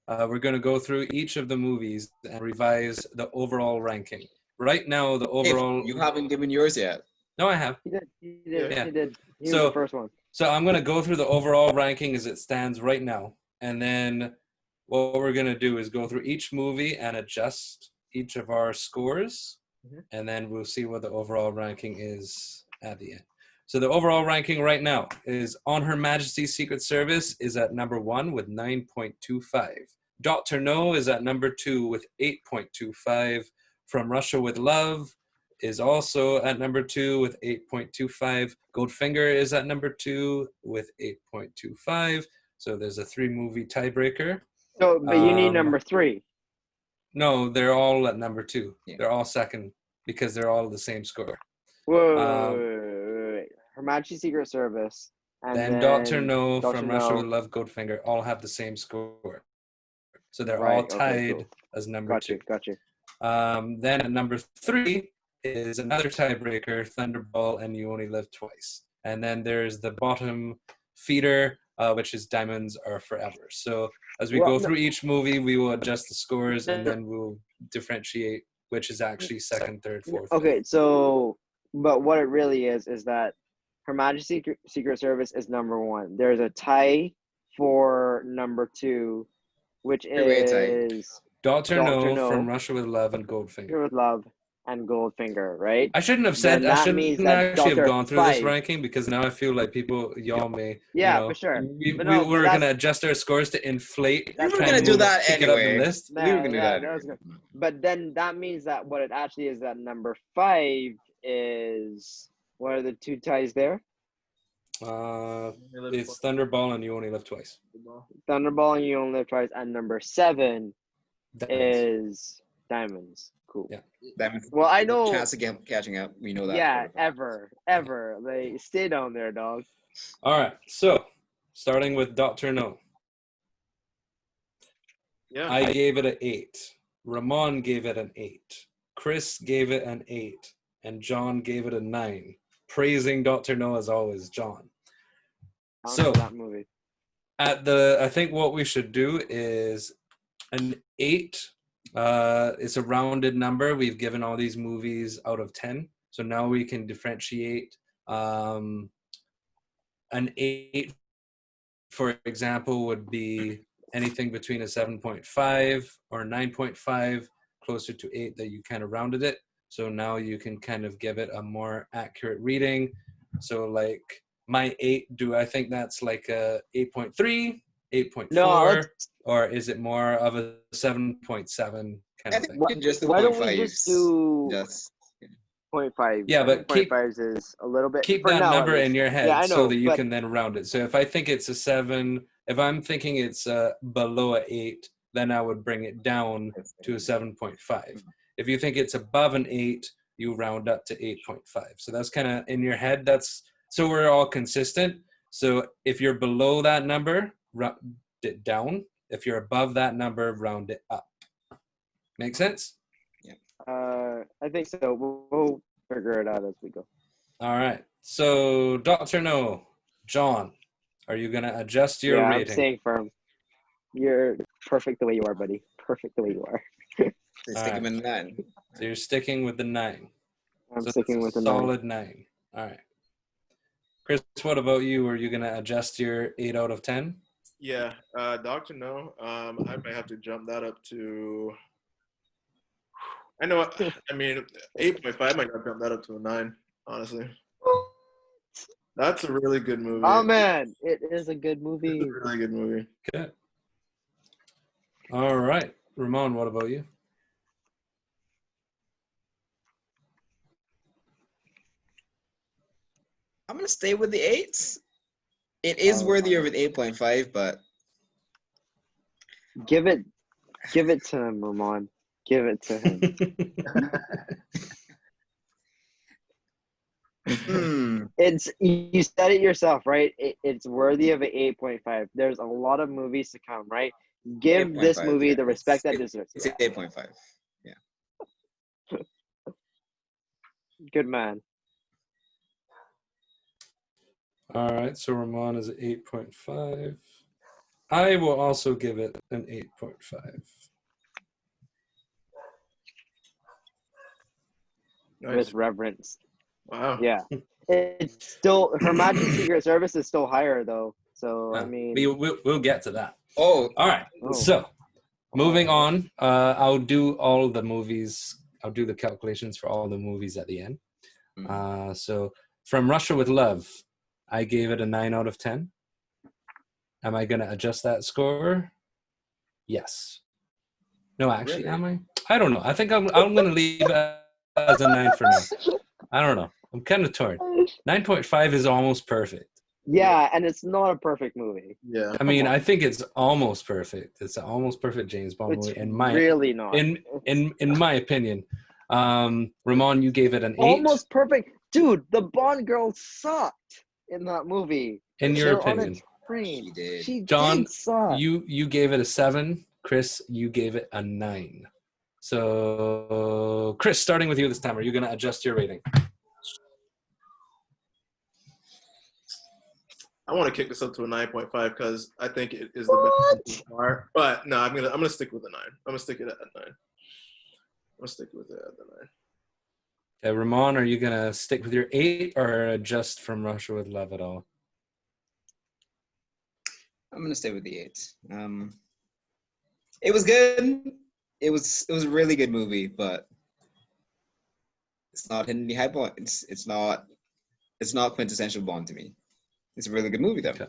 we're going to go through each of the movies and revise the overall ranking. Right now, the overall.
You haven't given yours yet.
No, I have.
He did.
Yeah.
He did. He
So-
was the first one.
So I'm going to go through the overall ranking as it stands right now. And then what we're going to do is go through each movie and adjust each of our scores.
Mhm.
And then we'll see what the overall ranking is at the end. So the overall ranking right now is On Her Majesty's Secret Service is at number 1 with 9.25. Dr. No is at number 2 with 8.25. From Russia with Love is also at number 2 with 8.25. Goldfinger is at number 2 with 8.25. So there's a 3-movie tiebreaker.
So, but you need
Um,
number 3.
No, they're all at number 2.
Yeah.
They're all second because they're all the same score.
Whoa. Her Majesty's Secret Service. And
Then Dr. No,
Dr.
From Russia
No.
with Love, Goldfinger all have the same score. So they're
Right,
all
okay,
tied
cool.
as number 2.
Got you.
Then at number 3 is another tiebreaker, Thunderball and You Only Live Twice. And then there's the bottom feeder, which is Diamonds Are Forever. So as we
Well,
go
no-
through each movie, we will adjust the scores and then we'll differentiate which is actually second, third, fourth.
Okay, so, but what it really is that Her Majesty's Secret Service is number 1. There's a tie for number 2, which
Three-way tie.
is
Dr.
Dr.
No,
No.
From Russia with Love, and Goldfinger.
Here with Love and Goldfinger, right?
I shouldn't have
Then
said. I
that
shouldn't
means that
actually have
Dr.
gone through this
Five.
ranking because now I feel like y'all may.
Yeah, for sure.
We
But no, but
were
that's-
gonna adjust our scores to inflate.
We were
kind
gonna
of
do
move-
that
kick it up the
anyway.
list.
We were gonna do that.
that was
anyway.
good. But then that means that what it actually is that number 5 is, what are the two ties there?
It's Thunderball, and You Only Live Twice.
Thunderball and You Only Live Twice, and number 7
Diamonds.
is Diamonds. Cool.
Yeah.
Diamonds.
Well, I know.
Chance to get catching up. We know that.
Yeah, ever. Like, stay down there, dog.
All right. So, starting with Dr. No.
Yeah.
I gave it an 8. Ramon gave it an 8. Chris gave it an 8. And John gave it a 9. Praising Dr. No as always, John. So,
that movie.
I think what we should do is an 8. It's a rounded number. We've given all these movies out of 10. So now we can differentiate. An 8, for example, would be anything between a 7.5 or 9.5, closer to 8 that you kind of rounded it. So now you can kind of give it a more accurate reading. So like my 8, do I think that's like a 8.3, 8.4,
No,
or is it more of a 7.7 kind
I
of
think
thing?
we can just do
why don't
0.5s.
we just do
Just
0.5?
Yeah, but keep-
0.5s is a little bit.
Keep
for
that
now, at
number
least.
in your head
Yeah, I
so
know,
that you
but-
can then round it. So if I think it's a 7, if I'm thinking it's below a 8, then I would bring it down to a 7.5. If you think it's above an 8, you round up to 8.5. So that's kind of in your head. That's so we're all consistent. So if you're below that number, round it down. If you're above that number, round it up. Make sense?
I think so. We'll figure it out as we go.
All right. So Dr. No, John, are you gonna adjust your
I'm
rating?
staying firm. You're perfect the way you are, buddy. Perfect the way you are.
stick him in 9.
So you're sticking with the 9.
I'm
So
sticking
that's
with
a
the 9.
solid 9. All right. Chris, what about you? Are you gonna adjust your 8 out of 10?
Yeah. Dr. No. I might have to jump that up to. I know. I mean, 8.5. I might jump that up to a 9. Honestly, that's a really good movie.
Oh man, it is a good movie.
It's a really good movie.
Good. All right. Ramon, what about you?
I'm gonna stay with the 8s. It is worthy of an 8.5, but
Give it to him, Ramon. Give it to him. It's you said it yourself, right? It's worthy of an 8.5. There's a lot of movies to come, right? Give this
8.5,
movie
yeah.
the respect that deserves.
it's 8.5.
Good man.
All right. So Ramon is 8.5. I will also give it an 8.5.
Nice.
With reverence.
Wow.
Yeah. It's still Her Majesty's Secret Service is still higher though. So I mean,
we'll get to that.
Oh,
All right.
Oh.
So moving on, I'll do all the movies. I'll do the calculations for all the movies at the end. So From Russia with Love, I gave it a 9 out of 10. Am I going to adjust that score? Yes. No, actually,
Really?
am I? I don't know. I think I'm going to leave it as a 9 for now. I don't know. I'm kind of torn. 9.5 is almost perfect.
yeah, and it's not a perfect movie.
Yeah.
I mean, I think it's almost perfect. It's an almost perfect James Bond
It's
movie in my
really not.
in my opinion. Ramon, you gave it an 8.
Almost perfect, dude. The Bond girl sucked in that movie.
In your
They're on a
opinion.
train.
She did.
She
John,
did suck.
You gave it a 7. Chris, you gave it a 9. So, Chris, starting with you this time, are you going to adjust your rating?
I want to kick this up to a 9.5 because I think it is the best so far. But no, I'm gonna stick with a 9. I'm gonna stick it at a 9. I'm gonna stick with it at the 9.
Okay, Ramon, are you going to stick with your 8 or adjust From Russia with Love at all?
I'm gonna stay with the 8. It was good. it was a really good movie, but it's not hitting the high point. It's not quintessential Bond to me. It's a really good movie though,
Okay.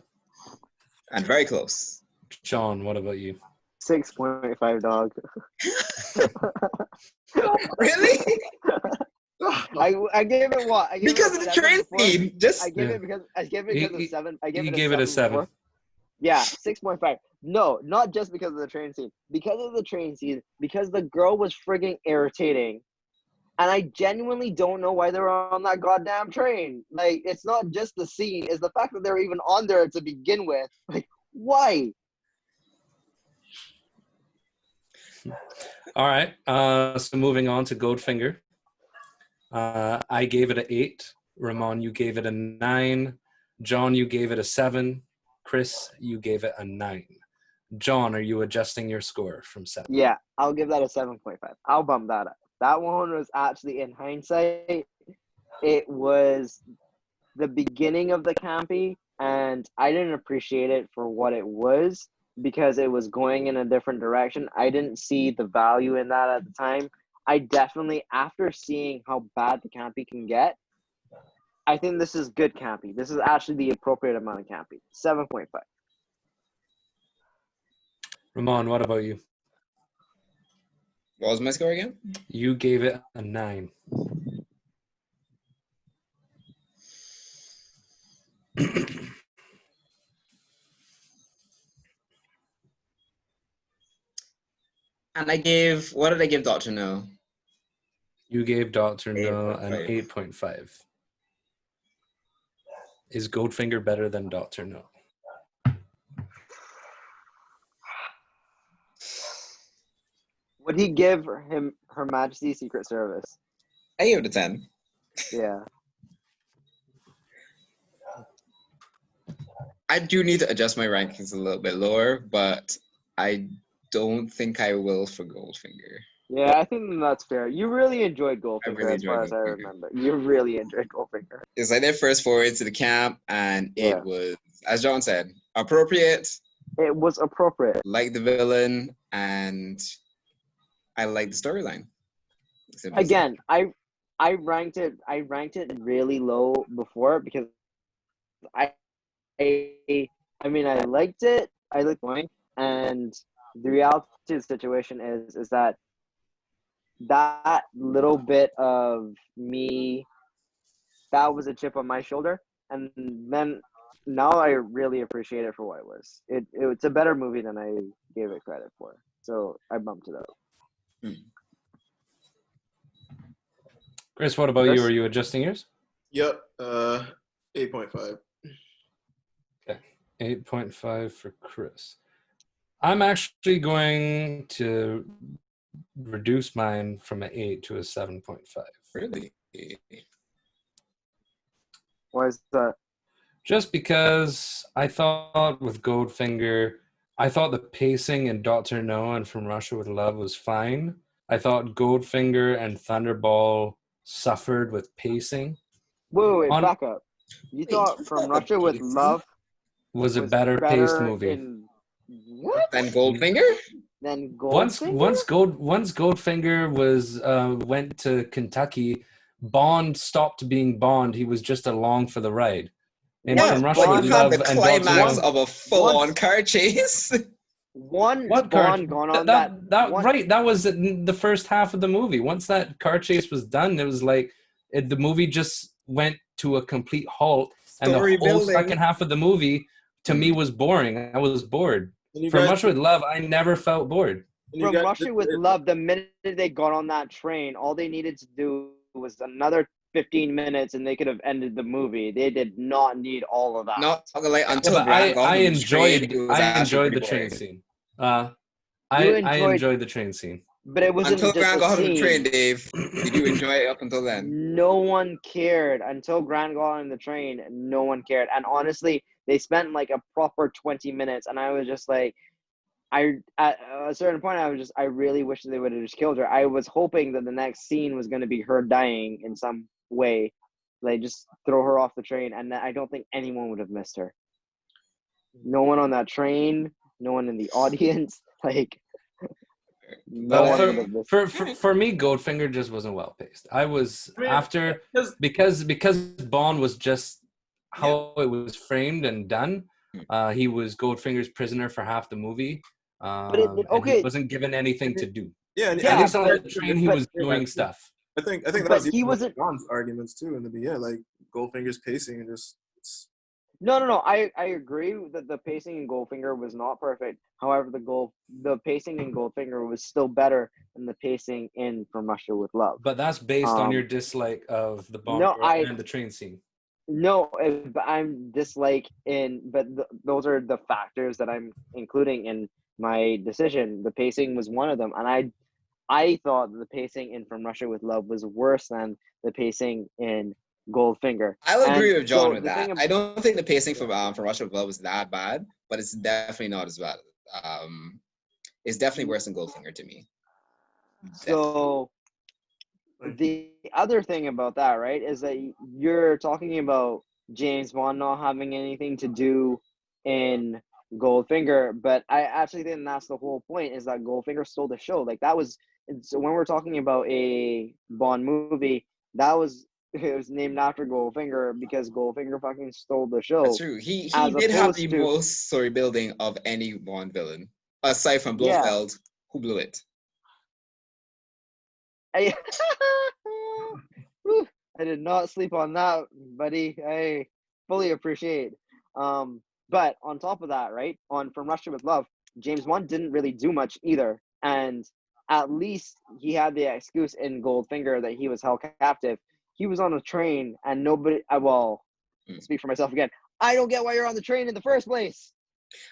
and very close.
Sean, what about you?
6.5 dog.
Really?
I gave it what? I gave
Because
it
of the
7
train
before.
scene. Just
I gave
Yeah.
it because of
He-
7. I gave
He
it
gave it a 7.
before. Yeah, 6.5. No, not just because of the train scene. Because of the train scene, because the girl was frigging irritating. And I genuinely don't know why they were on that goddamn train. Like, it's not just the scene, it's the fact that they're even on there to begin with. Like, why?
All right. So moving on to Goldfinger. I gave it an 8. Ramon, you gave it a 9. John, you gave it a 7. Chris, you gave it a 9. John, are you adjusting your score from 7?
Yeah, I'll give that a 7.5. I'll bump that up. That one was actually, in hindsight, it was the beginning of the campy, and I didn't appreciate it for what it was because it was going in a different direction. I didn't see the value in that at the time. I definitely, after seeing how bad the campy can get, I think this is good campy. This is actually the appropriate amount of campy. 7.5.
Ramon, what about you?
what was my score again?
You gave it a 9.
And what did I give Doctor No?
You gave Dr. No an
8.5.
8.5. Is Goldfinger better than Dr. No?
Would he give him Her Majesty's Secret Service?
I gave it a 10.
Yeah.
I do need to adjust my rankings a little bit lower, but I don't think I will for Goldfinger.
Yeah, I think that's fair. You really enjoyed Goldfinger,
really
as far
enjoyed
as I
Goldfinger.
remember. You really enjoyed Goldfinger.
It's like their first foray into the camp, and
Yeah.
it was, as John said, appropriate,
It was appropriate.
like the villain, and I like the storyline. Simply said.
Again, I ranked it really low before because I mean I liked it. I liked going, and the reality of the situation is that little bit of me, that was a chip on my shoulder, and then now I really appreciate it for what it was. It's a better movie than I gave it credit for, so I bumped it up.
Chris, what about you?
Chris?
Are you adjusting yours?
Yep. 8.5.
Okay. 8.5 for Chris. I'm actually going to reduce mine from an 8 to a 7.5.
Really?
Why is that?
Just because I thought with Goldfinger, I thought the pacing in Dr. No and From Russia with Love was fine. I thought Goldfinger and Thunderball suffered with pacing.
Wait,
On-
back up. You thought From Russia with Love
Was a
was
better paced
better
movie.
in what?
Then Goldfinger?
Than
Once
Goldfinger?
Goldfinger was went to Kentucky, Bond stopped being Bond. He was just along for the ride. And
Yeah,
From Russia
Like
with
you had
Love
the
and Dr.
climax
No.
of a full-on car chase.
One
What car?
Bond gone on that one,
Right. That was the first half of the movie. Once that car chase was done, it was like the movie just went to a complete halt, and the
Story
whole
building.
second half of the movie to me was boring. I was bored.
And you
From
guys-
Russia with Love, I never felt bored.
and you
From
guys-
Russia with Love, the minute they got on that train, all they needed to do was another 15 minutes and they could have ended the movie. They did not need all of that.
Not like until
Yeah, but
Grant got
I
on the train, it was
I
actually
enjoyed the
pretty
train
boring.
scene. I
enjoyed-
enjoyed the train scene.
But it wasn't
Until
just
Grant
a
got on the
scene.
train, Dave. Did you enjoy it up until then?
No one cared until Grant got on the train. No one cared. And honestly, they spent like a proper 20 minutes. And I was just like, at a certain point, I really wish they would have just killed her. I was hoping that the next scene was going to be her dying in some way. Like, just throw her off the train. And I don't think anyone would have missed her. No one on that train. No one in the audience. Like, No
Well,
one
for,
would have listened.
for me, Goldfinger just wasn't well paced. I was
I mean,
after because Bond was just how it was framed and done. He was Goldfinger's prisoner for half the movie, and he
okay,
wasn't given anything to do.
yeah, and
At
yeah,
least on the train, he
but
was doing stuff.
I think that
but
was
he
even one of
wasn't.
John's arguments too in the beginning, like Goldfinger's pacing and just
No. I agree that the pacing in Goldfinger was not perfect. However, the pacing in Goldfinger was still better than the pacing in From Russia with Love.
But that's based on your
Um,
dislike of the Bond
no,
girl and the train scene.
no, but I'm dislike in, but those are the factors that I'm including in my decision. The pacing was one of them, and I thought the pacing in From Russia with Love was worse than the pacing in Goldfinger.
I'll agree
And
with John
so
with
the
that.
thing,
I don't think the pacing from Russia with Love was that bad, but it's definitely not as bad. It's definitely worse than Goldfinger to me.
so the other thing about that, right, is that you're talking about James Bond not having anything to do in Goldfinger, but I actually think that's the whole point, is that Goldfinger stole the show. Like that was, so when we're talking about a Bond movie, that was, it was named after Goldfinger because Goldfinger fucking stole the show.
That's true. He
As
did have
opposed
the
to,
most story building of any Bond villain, aside from
yeah,
Blofeld, who blew it.
I, Whew, I did not sleep on that, buddy. I fully appreciate. But on top of that, right, on From Russia with Love, James Bond didn't really do much either, and at least he had the excuse in Goldfinger that he was held captive. He was on a train, and nobody. Well, speak for myself again. I don't get why you're on the train in the first place.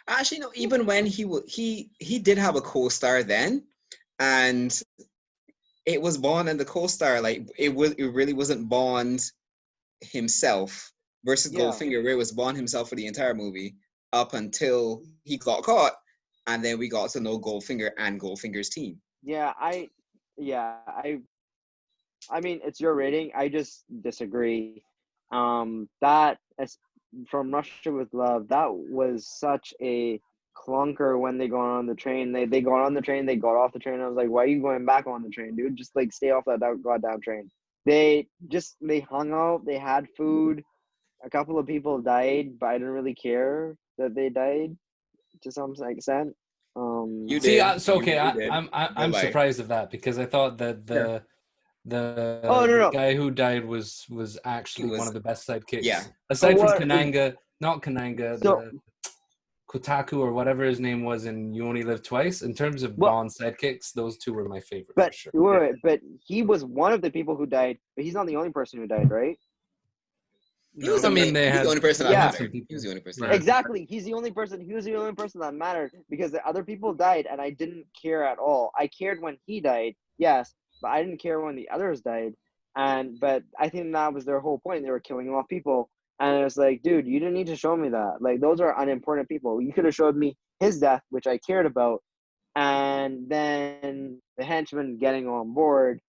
Actually, no. Even when he did have a co-star then, and it was Bond and the co-star. Like it really wasn't Bond himself versus
Yeah,
Goldfinger, where it was Bond himself for the entire movie up until he got caught, and then we got to know Goldfinger and Goldfinger's team.
yeah, I mean, it's your rating. I just disagree. That is From Russia with Love. That was such a clunker when they got on the train. They got on the train. They got off the train. I was like, why are you going back on the train, dude? Just like stay off that goddamn train. They hung out. They had food. A couple of people died, but I didn't really care that they died to some extent.
You
See,
did.
so okay,
You did.
I'm
Like,
surprised of that because I thought that
Yeah.
Oh,
the
no.
guy who died was actually
was-
one of the best sidekicks.
yeah.
Aside from
What-
Kananga, not Kananga,
So-
the Kotaku or whatever his name was in You Only Live Twice. In terms of
Well-
Bond sidekicks, those two were my favorite
But
for sure.
wait, but he was one of the people who died, but he's not the only person who died, right?
he was
I
the
mean,
main-
they
he was
had-
the only person
they
that
had
mattered.
some people.
He was the only person.
Right.
That
Exactly. He was the only person that mattered because the other people died and I didn't care at all. I cared when he died, yes, but I didn't care when the others died. But I think that was their whole point. They were killing off people. And it was like, dude, you didn't need to show me that. Like those are unimportant people. You could have showed me his death, which I cared about, and then the henchman getting on board,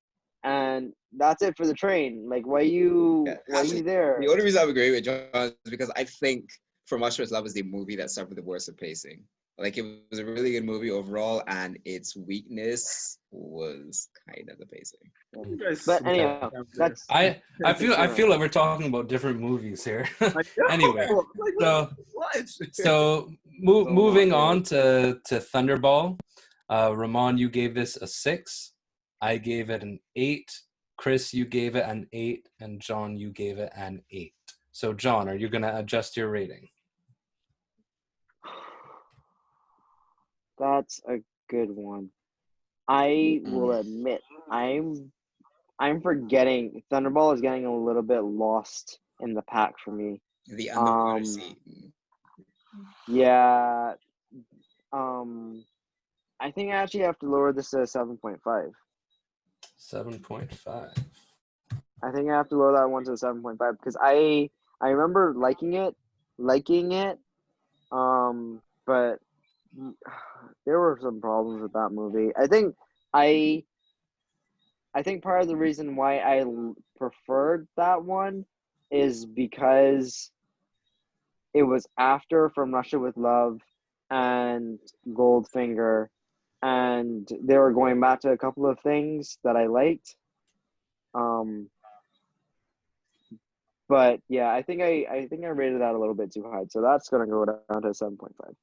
and that's it for the train. Like why you
actually,
there?
The only reason I agree with John is because I think From Russia with Love is the movie that suffered the worst of pacing. Like it was a really good movie overall, and its weakness was kind of the pacing.
You guys
But
smack
anyhow,
down
that's
I feel like we're talking about different movies here.
Like, no,
Anyway,
like,
so
what?
so
So
moving
not
on to Thunderball, Ramon, you gave this a 6. I gave it an 8. Chris, you gave it an 8, and John, you gave it an 8. So, John, are you gonna adjust your rating?
That's a good one. I will admit I'm forgetting Thunderball is getting a little bit lost in the pack for me.
The underwater scene.
Yeah. I think I actually have to lower this to 7.5.
7.5.
I think I have to lower that one to 7.5 because I remember liking it, but there were some problems with that movie. I think part of the reason why I preferred that one is because it was after From Russia with Love and Goldfinger, and they were going back to a couple of things that I liked. But yeah, I think I rated that a little bit too high, so that's gonna go down to 7.5.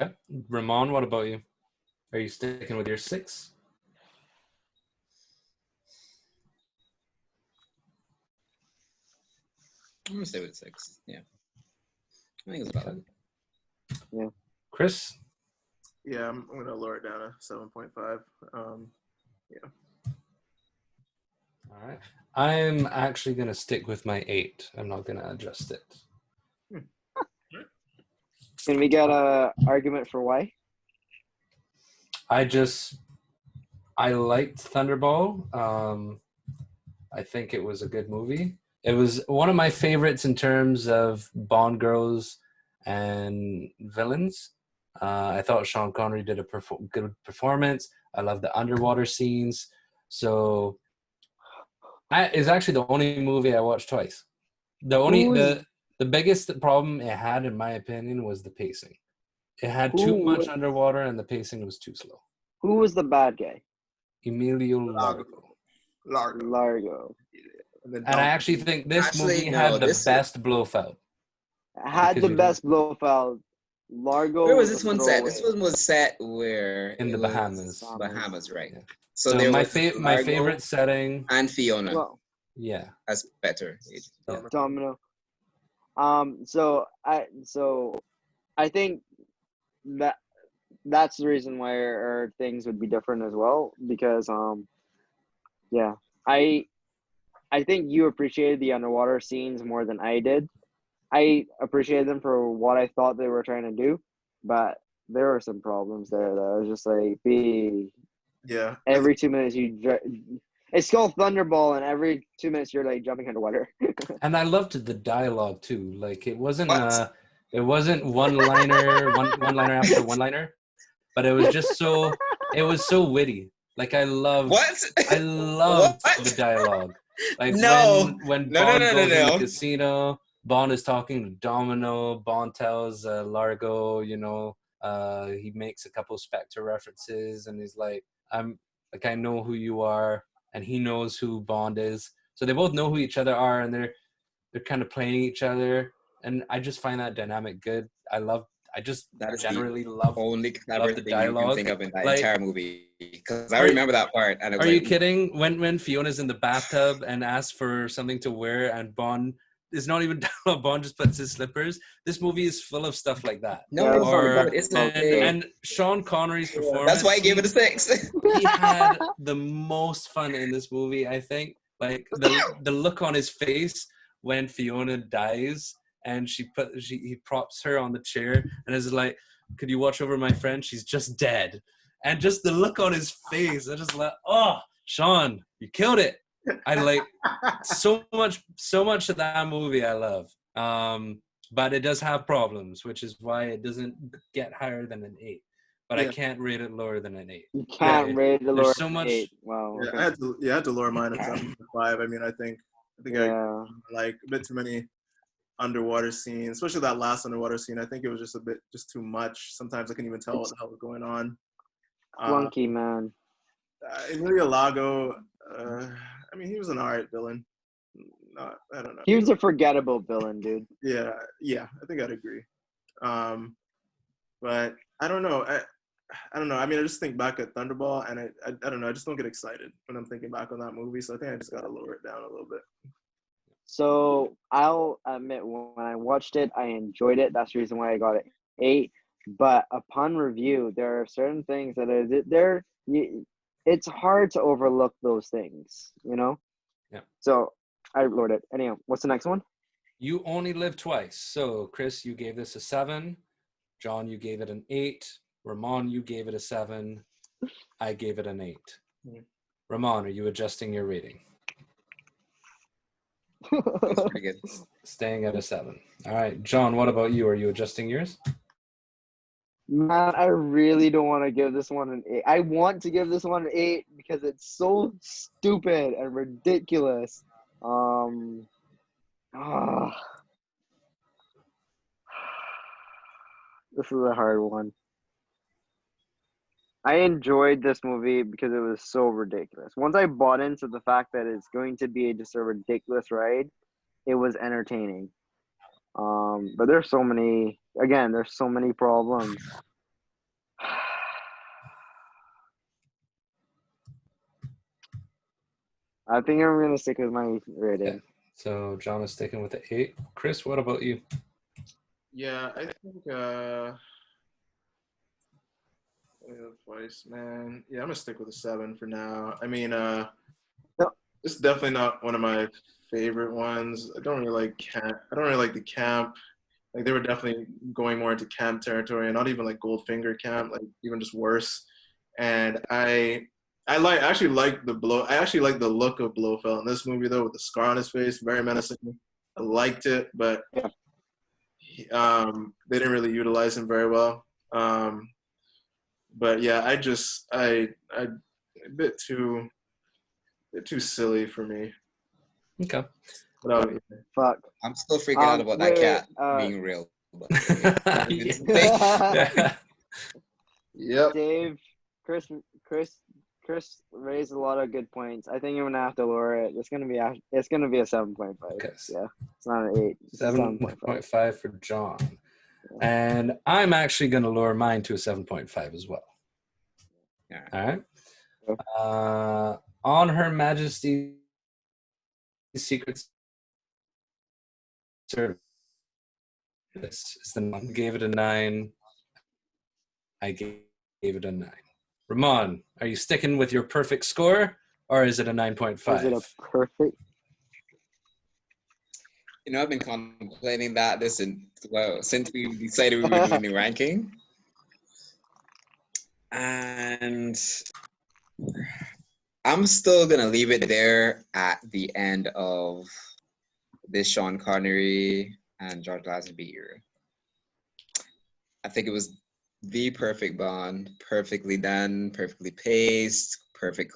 Okay. Ramon, what about you? Are you sticking with your 6?
I'm gonna stay with 6. Yeah, I think it's valid.
Yeah.
Chris?
Yeah, I'm gonna lower it down to 7.5. Yeah.
All right. I'm actually going to stick with my 8. I'm not going to adjust it.
Can we get a argument for why?
I liked Thunderball. I think it was a good movie. It was one of my favorites in terms of Bond girls and villains. I thought Sean Connery did a good performance. I love the underwater scenes. So it's actually the only movie I watched twice. The biggest problem it had, in my opinion, was the pacing. It had too much underwater, and the pacing was too slow.
Who was the bad guy?
Emilio Largo.
Largo.
And I actually think this movie
no,
had the best Blofeld.
Had
Because
the best Blofeld. Largo.
Where was this one set? This one was set where
in the Bahamas.
Bahamas, right?
Yeah.
So
So
there
my
was
my
Largo
favorite setting.
and Fiona
Yeah.
as better.
Yeah.
Domino. So I think that's the reason why our things would be different as well, because yeah, I think you appreciated the underwater scenes more than I did. I appreciated them for what I thought they were trying to do, but there were some problems there that I was just like,
Yeah.
every 2 minutes it's called Thunderball, and every 2 minutes you're like jumping underwater.
And I loved the dialogue too. Like it wasn't
What?
one liner after one liner, but it was just it was so witty. Like I loved
What? What?
the dialogue. Like
No.
when
No,
Bond
no, no,
goes in the
no.
casino, Bond is talking to Domino. Bond tells Largo, he makes a couple Spectre references, and he's like, I know who you are, and he knows who Bond is. So they both know who each other are, and they're kind of playing each other, and I just find that dynamic good. I just
That is
generally
the
love
only clever
the
thing you can
dialogue.
think of in that
Like,
entire movie. Because I
are-
remember that part, and it was
Are
like,
you kidding? When Fiona's in the bathtub and asks for something to wear, and Bond is not even dialogue, Bond just puts his slippers. This movie is full of stuff like that.
no,
Yeah,
Or
it's not. Okay.
and Sean Connery's performance.
That's why I gave it a 6.
He had the most fun in this movie, I think. Like the look on his face when Fiona dies, and he props her on the chair and is like, "Could you watch over my friend? She's just dead." And just the look on his face, I just like, "Oh, Sean, you killed it." I like so much of that movie I love. But it does have problems, which is why it doesn't get higher than an 8. But I can't rate it lower than an 8.
You can't rate it lower
There's so
than
much.
8. Wow.
Yeah,
Okay.
I had to lower mine to 7.5. I mean, I think
Yeah.
I like a bit too many underwater scenes, especially that last underwater scene. I think it was just too much. Sometimes I couldn't even tell what the hell was going on.
Clunky, man.
Emilio Lago, I mean, he was an alright villain. I don't know.
He was a forgettable villain, dude.
Yeah, I think I'd agree. But I don't know. I don't know. I mean, I just think back at Thunderball, and I don't know. I just don't get excited when I'm thinking back on that movie. So I think I just gotta lower it down a little bit.
So I'll admit, when I watched it, I enjoyed it. That's the reason why I got it 8. But upon review, there are certain things that it's hard to overlook those things,
Yeah.
So I lowered it. Anyhow, what's the next one?
You Only Live Twice. So, Chris, you gave this a 7. John, you gave it an 8. Ramon, you gave it a 7. I gave it an 8.
Mhm.
Ramon, are you adjusting your rating?
That's pretty good.
Staying at a 7. All right. John, what about you? Are you adjusting yours?
Man, I really don't want to give this one an 8. I want to give this one an 8 because it's so stupid and ridiculous. This is a hard one. I enjoyed this movie because it was so ridiculous. Once I bought into the fact that it's going to be just a ridiculous ride, it was entertaining. But there's so many. Again, there's so many problems. I think I'm gonna stick with my rating.
Yeah. So John is sticking with the 8. Chris, what about you?
Yeah, I think twice, man. Yeah, I'm gonna stick with a 7 for now. I mean, it's definitely not one of my favorite ones. I don't really like camp. I don't really like the camp. Like they were definitely going more into camp territory, and not even like Goldfinger camp, like even just worse. And I actually like I actually like the look of Blofeld in this movie though, with the scar on his face, very menacing. I liked it, but they didn't really utilize him very well. But yeah, I a bit too silly for me.
Okay.
Fuck.
I'm still freaking out about that cat being real.
Yeah.
Yep.
Dave, Chris raised a lot of good points. I think I'm gonna have to lower it. It's gonna be a 7.5.
Okay.
Yeah, it's not an 8. It's
7.5 for John. And I'm actually going to lower mine to a 7.5 as well.
Yeah.
All right. On Her Majesty's Secret Service is the one. Gave it a 9. I gave it a 9. Ramon, are you sticking with your perfect score, or is it a 9.5?
Is it a perfect?
You know, I've been contemplating that since we decided we were doing the ranking. And I'm still going to leave it there at the end of this Sean Connery and George Lazenby era. I think it was the perfect Bond, perfectly done, perfectly paced, perfect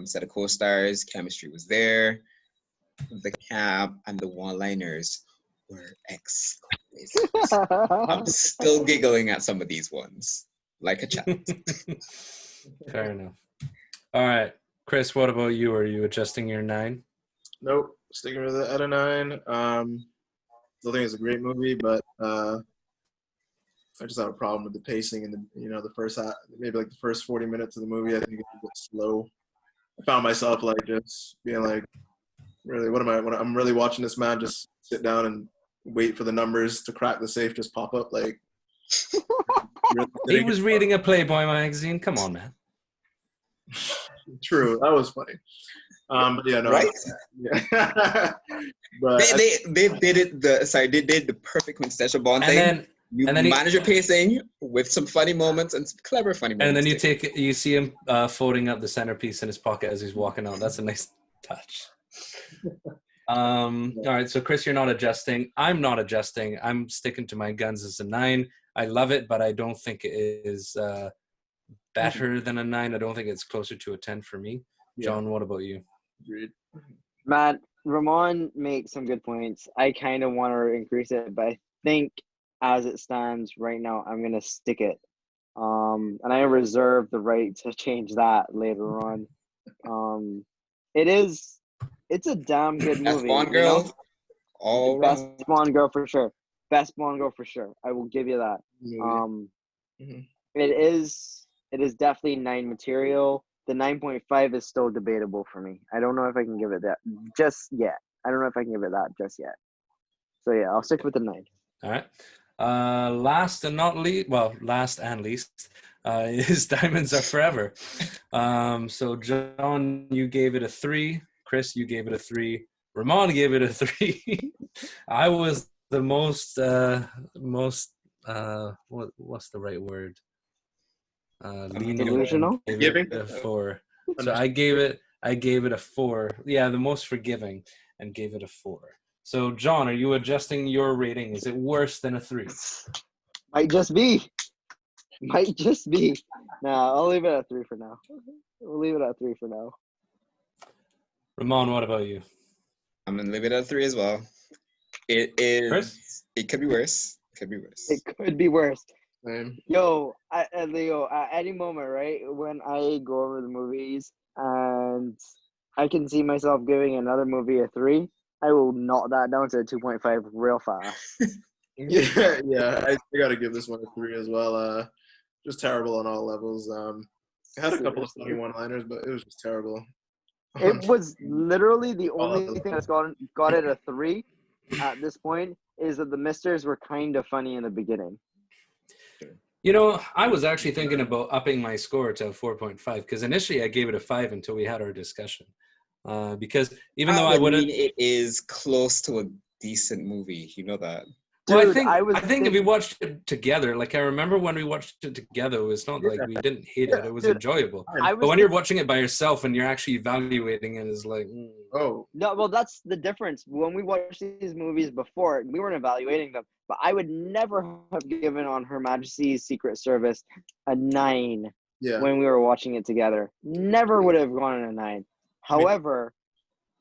set of co-stars. Chemistry was there. The camp and the one-liners were exquisite. I'm still giggling at some of these ones, like a child.
Fair enough. All right, Chris, what about you? Are you adjusting your 9?
Nope, sticking with it at a 9. Still think it's a great movie, but I just have a problem with the pacing and the first maybe like the first 40 minutes of the movie. I think it's a bit slow. I found myself like just being like, really, I'm really watching this man just sit down and wait for the numbers to crack the safe, just pop up like.
He was reading a Playboy magazine. Come on, man.
True, that was funny. But yeah, no.
Right?
Yeah. But
they did the perfect quintessential Bond thing. You manage your pacing with some funny moments and some clever funny moments.
And then you see him folding up the centerpiece in his pocket as he's walking out. That's a nice touch. All right, so Chris, you're not adjusting. I'm not adjusting. I'm sticking to my guns as a 9. I love it, but I don't think it is better than a 9. I don't think it's closer to a 10 for me. John, what about you?
Agreed.
Matt, Ramon makes some good points. I kind of want to increase it, but I think as it stands right now, I'm going to stick it. And I reserve the right to change that later on. It's a damn good movie.
Best Bond girl? All
Best Bond girl for sure. Best Bond girl for sure. I will give you that. It is definitely 9 material. The 9.5 is still debatable for me. I don't know if I can give it that just yet. So yeah, I'll stick with the 9.
All right. Last and least is Diamonds Are Forever. So John, you gave it a 3. Chris, you gave it a 3. Ramon gave it a 3. I was the most what's the right word?
Delusional?
Giving a 4. So I gave it a 4. Yeah, the most forgiving, and gave it a 4. So John, are you adjusting your rating? Is it worse than a 3?
Might just be. Nah, I'll leave it at 3 for now.
Ramon, what about you?
I'm gonna leave it at 3 as well. It is.
Chris?
It could be worse.
It could be worse.
Same.
Yo, Leo, at any moment, right, when I go over the movies and I can see myself giving another movie a 3, I will knock that down to a 2.5 real fast.
Yeah, yeah. I gotta give this one a 3 as well. Just terrible on all levels. It had a couple of funny
Seriously.
one-liners, but it was just terrible.
It was literally the
All
only
of
thing that's got it a 3 at this point is that the misters were kind of funny in the beginning.
You know, I was actually thinking about upping my score to a 4.5 because initially I gave it a 5 until we had our discussion. Because even though I
That would
wouldn't,
mean it is close to a decent movie. You know that.
well,
Dude,
I think if we watched it together, like I remember when we watched it together, it's not like we didn't hate it; it was
Dude,
enjoyable.
I
But
was
when you're watching it by yourself and you're actually evaluating it, it's like,
Oh,
No, well, that's the difference. When we watched these movies before, we weren't evaluating them, but I would never have given On Her Majesty's Secret Service a 9
yeah.
when we were watching it together. Never would have gone in a 9. However,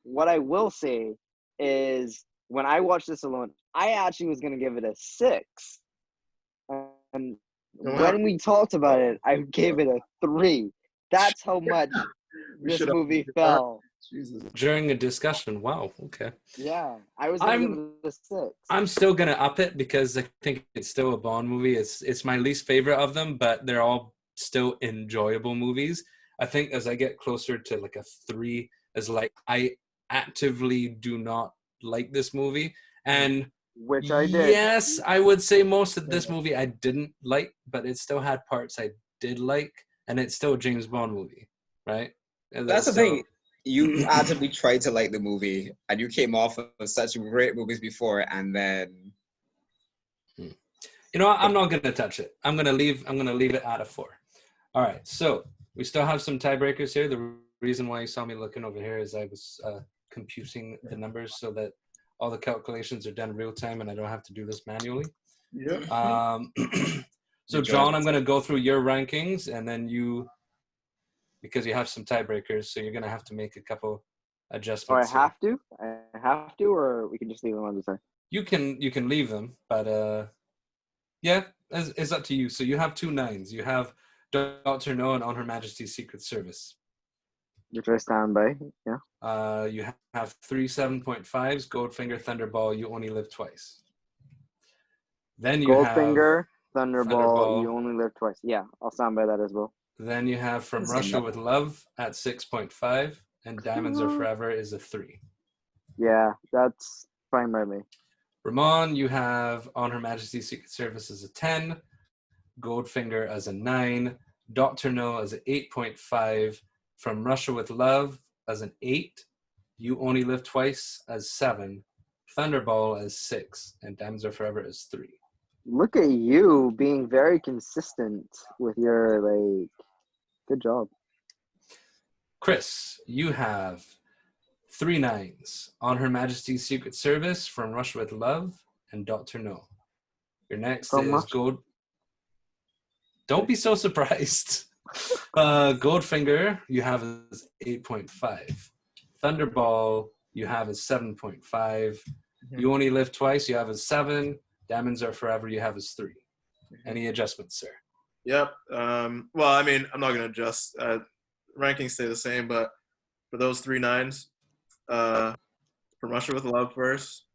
what I will say is when I watched this alone, I actually was going to give it a 6. And
Wow.
when we talked about it, I gave it a 3. That's how much
We
this
should have-
movie fell.
Jesus.
during a discussion. Wow, okay.
Yeah, I was going to give it a 6.
I'm still gonna up it because I think it's still a Bond movie. It's my least favorite of them, but they're all still enjoyable movies. I think as I get closer to like a 3, as like I actively do not like this movie, and
Which I did.
yes, I would say most of this movie I didn't like, but it still had parts I did like, and it's still a James Bond movie, right? And
That's the
so-
thing. You actively tried to like the movie, and you came off of such great movies before, and then
You know what? I'm not going to touch it. I'm going to leave it at a 4. All right. So we still have some tiebreakers here. The reason why you saw me looking over here is I was computing the numbers so that all the calculations are done real time and I don't have to do this manually.
Yeah.
So John, I'm going to go through your rankings and then you, because you have some tiebreakers, so you're going to have to make a couple
Or I
adjustments.
have to? Or we can just leave them on the side?
You can leave them, but yeah, it's up to you. So you have 2 9s. You have Dr. No and On Her Majesty's Secret Service.
Which I stand by, yeah.
You have 3 7.5s. Goldfinger, Thunderball, You Only Live Twice. Then you
Goldfinger,
have
Thunderball, You Only Live Twice. Yeah, I'll stand by that as well.
Then you have From
That's
Russia
enough.
with Love at 6.5, and Diamonds Are Forever is a 3.
Yeah, that's fine by me.
Ramon, you have On Her Majesty's Secret Service as a 10, Goldfinger as a 9, Dr. No as an 8.5, From Russia with Love as an 8, You Only Live Twice as 7, Thunderball as 6, and Diamonds Are Forever as 3.
Look at you being very consistent with your, like, good job.
Chris, you have 3 9s, On Her Majesty's Secret Service, From Russia with Love, and Dr. No. Your next
From
is
Russia-
Gold. Don't be so surprised. Goldfinger, you have as 8.5. Thunderball, you have as 7.5. You Only Live Twice, you have as 7. Diamonds Are Forever, you have as 3. Any adjustments, sir?
Yep. Well, I mean, I'm not gonna adjust. Rankings stay the same, but for those 3 9s, From Russia with Love first,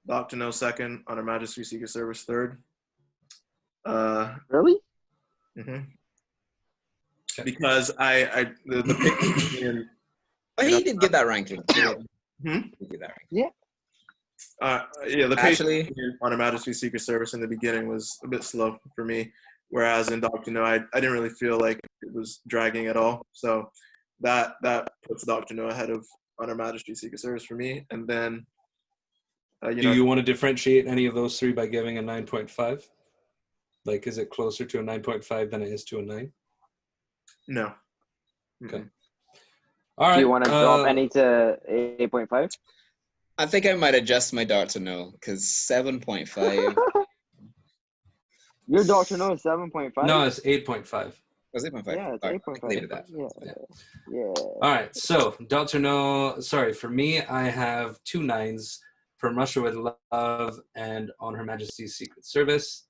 Dr. No second, On Her Majesty's Secret Service third.
Really?
Mhm. Because the pick
but he did get that ranking. He
Hmm?
did get that ranking.
the pace
Actually,
on Her Majesty's Secret Service in the beginning was a bit slow for me, whereas in Dr. No, I didn't really feel like it was dragging at all. So that puts Dr. No ahead of On Her Majesty's Secret Service for me. And then,
Do you want to differentiate any of those 3 by giving a 9.5? Like, is it closer to a 9.5 than it is to a 9?
no.
Okay.
Mm-mm.
All right.
Do you want to drop any to 8.5?
I think I might adjust my Dr. No, because 7.5
Your Dr. No is 7.5?
No, it's 8.5.
was 8.5.
Yeah, it's
All right,
8.5.
leave it at that.
Yeah.
All right. So, Dr. No, sorry, for me, I have 2 9s, From Russia with Love and On Her Majesty's Secret Service.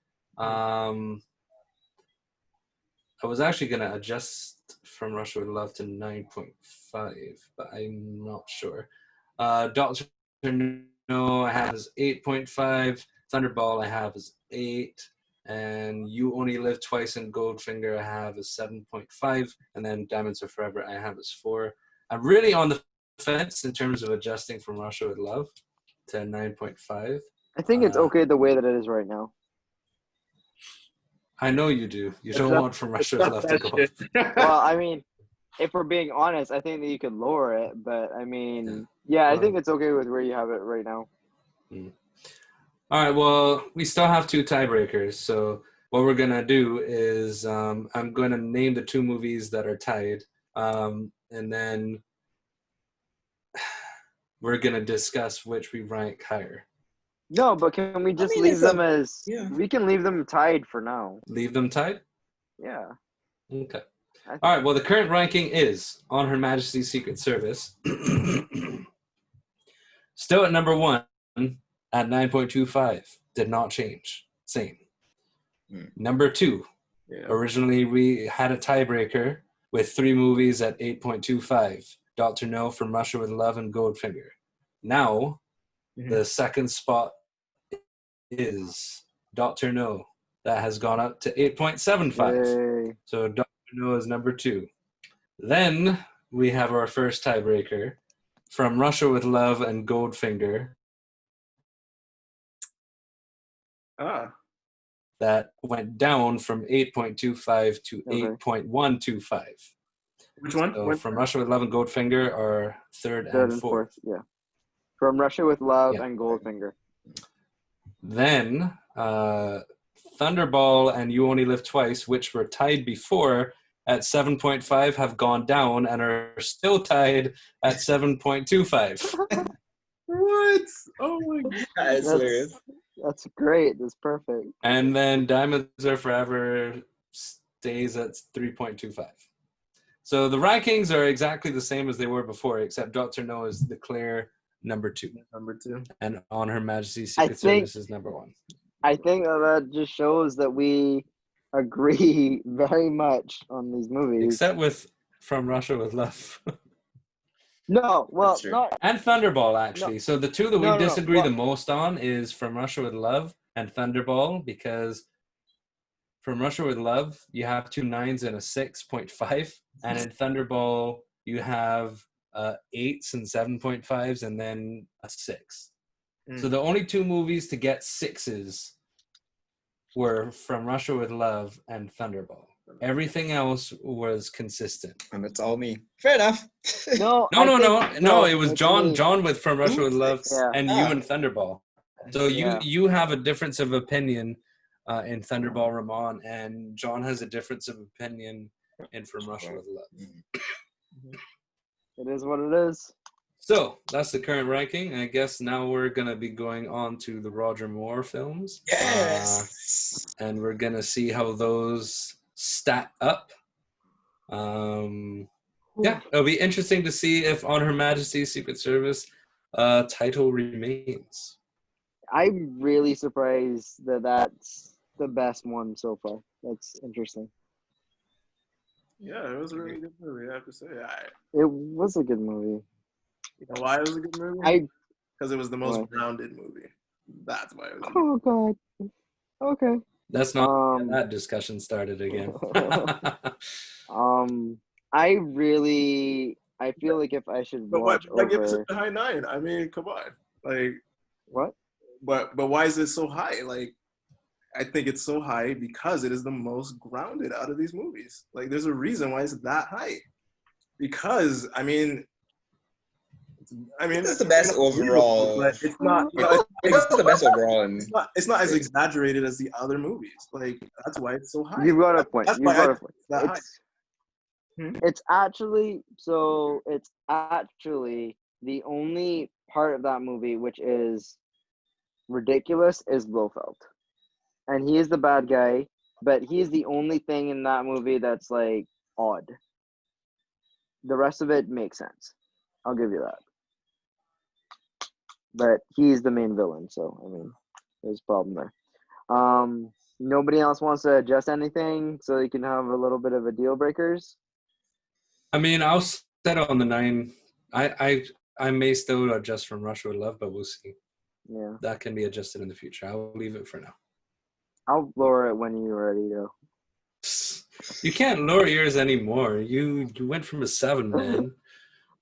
I was actually going to adjust From Russia with Love to 9.5, but I'm not sure. Doctor No I have is 8.5. Thunderball I have is 8. And You Only Live Twice and Goldfinger I have is 7.5. And then Diamonds Are Forever I have is 4. I'm really on the fence in terms of adjusting From Russia with Love to 9.5.
I think it's okay the way that it is right now.
I know you do. You don't want From Russia with Love to go up.
Well, I mean, if we're being honest, I think that you could lower it, but I mean, yeah, I think it's okay with where you have it right now.
All right, well, we still have 2 tiebreakers. So what we're going to do is I'm going to name the 2 movies that are tied, and then we're going to discuss which we rank higher.
No, but can we just leave them as... We can leave them tied for now.
Leave them tied?
Yeah.
Okay. All right, well, the current ranking is On Her Majesty's Secret Service. Still at number 1 at 9.25. Did not change. Same. Number 2. Originally, we had a tiebreaker with 3 movies at 8.25. Dr. No, From Russia with Love, and Goldfinger. Now, the second spot is Dr. No. That has gone up to 8.75.
Yay.
So Dr. No is number 2. Then we have our first tiebreaker, From Russia with Love and Goldfinger. That went down from 8.25 to 8.125.
Which one?
So From Russia with Love and Goldfinger are third and fourth.
Yeah. From Russia with Love and Goldfinger.
Then Thunderball and You Only Live Twice, which were tied before at 7.5, have gone down and are still tied at 7.25.
What? Oh my god.
That's hilarious.
That's great. That's perfect.
And then Diamonds Are Forever stays at 3.25. So the rankings are exactly the same as they were before, except Dr. No is the clear number 2.
Number 2.
And On Her Majesty's Secret Service is number 1.
I think that just shows that we agree very much on these movies.
Except with From Russia with Love.
No, well, not...
And Thunderball, actually. No. So the 2 that we disagree the most on is From Russia with Love and Thunderball, because From Russia with Love, you have 2 9s and a 6.5. And in Thunderball, you have 8s and 7.5s and then a 6. So the only 2 movies to get 6s were From Russia with Love and Thunderball. Everything else was consistent.
And it's all me. Fair enough.
No. It was John with From Russia with Love and you and Thunderball. So you have a difference of opinion in Thunderball, Ramon, and John has a difference of opinion in From Russia with Love.
It is what it is.
So that's the current ranking. I guess now we're going to be going on to the Roger Moore films.
Yes.
And we're going to see how those stack up. It'll be interesting to see if On Her Majesty's Secret Service title remains.
I'm really surprised that that's the best one so far. That's interesting.
Yeah, it was a really good movie, I have to say.
It was a good movie.
You know why it was a good movie? Because it was the most grounded movie. That's why it was.
Oh, God. Okay.
That's not that discussion started again.
I feel like if I should watch
But give it such a high 9. I mean, come on. Like,
what?
But why is it so high? Like, I think it's so high because it is the most grounded out of these movies. Like, there's a reason why it's that high. Because, I mean,
it's the best overall.
But it's not.
It's the best overall. And
it's not as exaggerated as the other movies. Like, that's why it's so high.
You've got a point. It's actually the only part of that movie which is ridiculous is Blofeld. And he is the bad guy, but he's the only thing in that movie that's like odd. The rest of it makes sense. I'll give you that. But he's the main villain, so I mean, there's a problem there. Nobody else wants to adjust anything, so you can have a little bit of a deal breakers.
I mean, I'll settle on the 9. I may still adjust from Russia with Love, but we'll see.
Yeah,
That can be adjusted in the future. I'll leave it for now.
I'll lower it when you're ready, though.
You can't lower yours anymore. You went from a 7, man.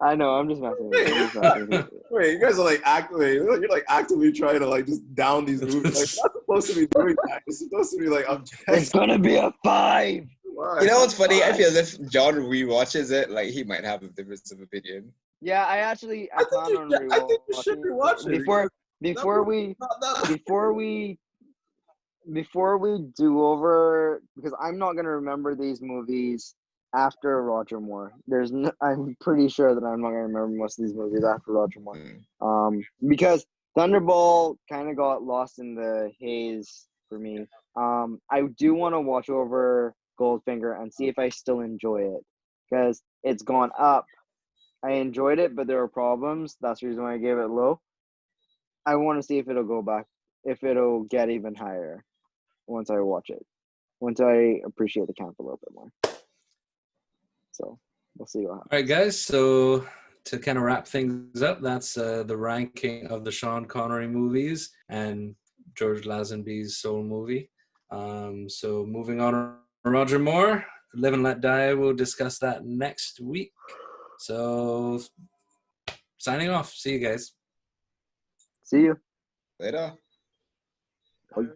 I know. I'm just messing with you. I'm just messing with you.
Wait, you guys are like actively, you're like actively trying to like just down these movies. Like, you're not supposed to be doing that. It's supposed to be like, I'm
It's gonna be a 5.
You know what's funny? I feel as if John rewatches it, like he might have a difference of opinion.
Yeah, I
think
plan
you
on
should- I think you should
rewatching
rewatch it.
before we do over, because I'm not gonna remember these movies after Roger Moore. I'm pretty sure that I'm not gonna remember most of these movies after Roger Moore. Because Thunderball kind of got lost in the haze for me. I do want to watch over Goldfinger and see if I still enjoy it, because it's gone up. I enjoyed it, but there were problems. That's the reason why I gave it low. I want to see if it'll go back, if it'll get even higher once I watch it, once I appreciate the camp a little bit more. So we'll see what happens.
All right, guys. So to kind of wrap things up, that's the ranking of the Sean Connery movies and George Lazenby's Soul movie. So moving on, Roger Moore, Live and Let Die. We'll discuss that next week. So signing off. See you guys.
See you.
Later.
Bye.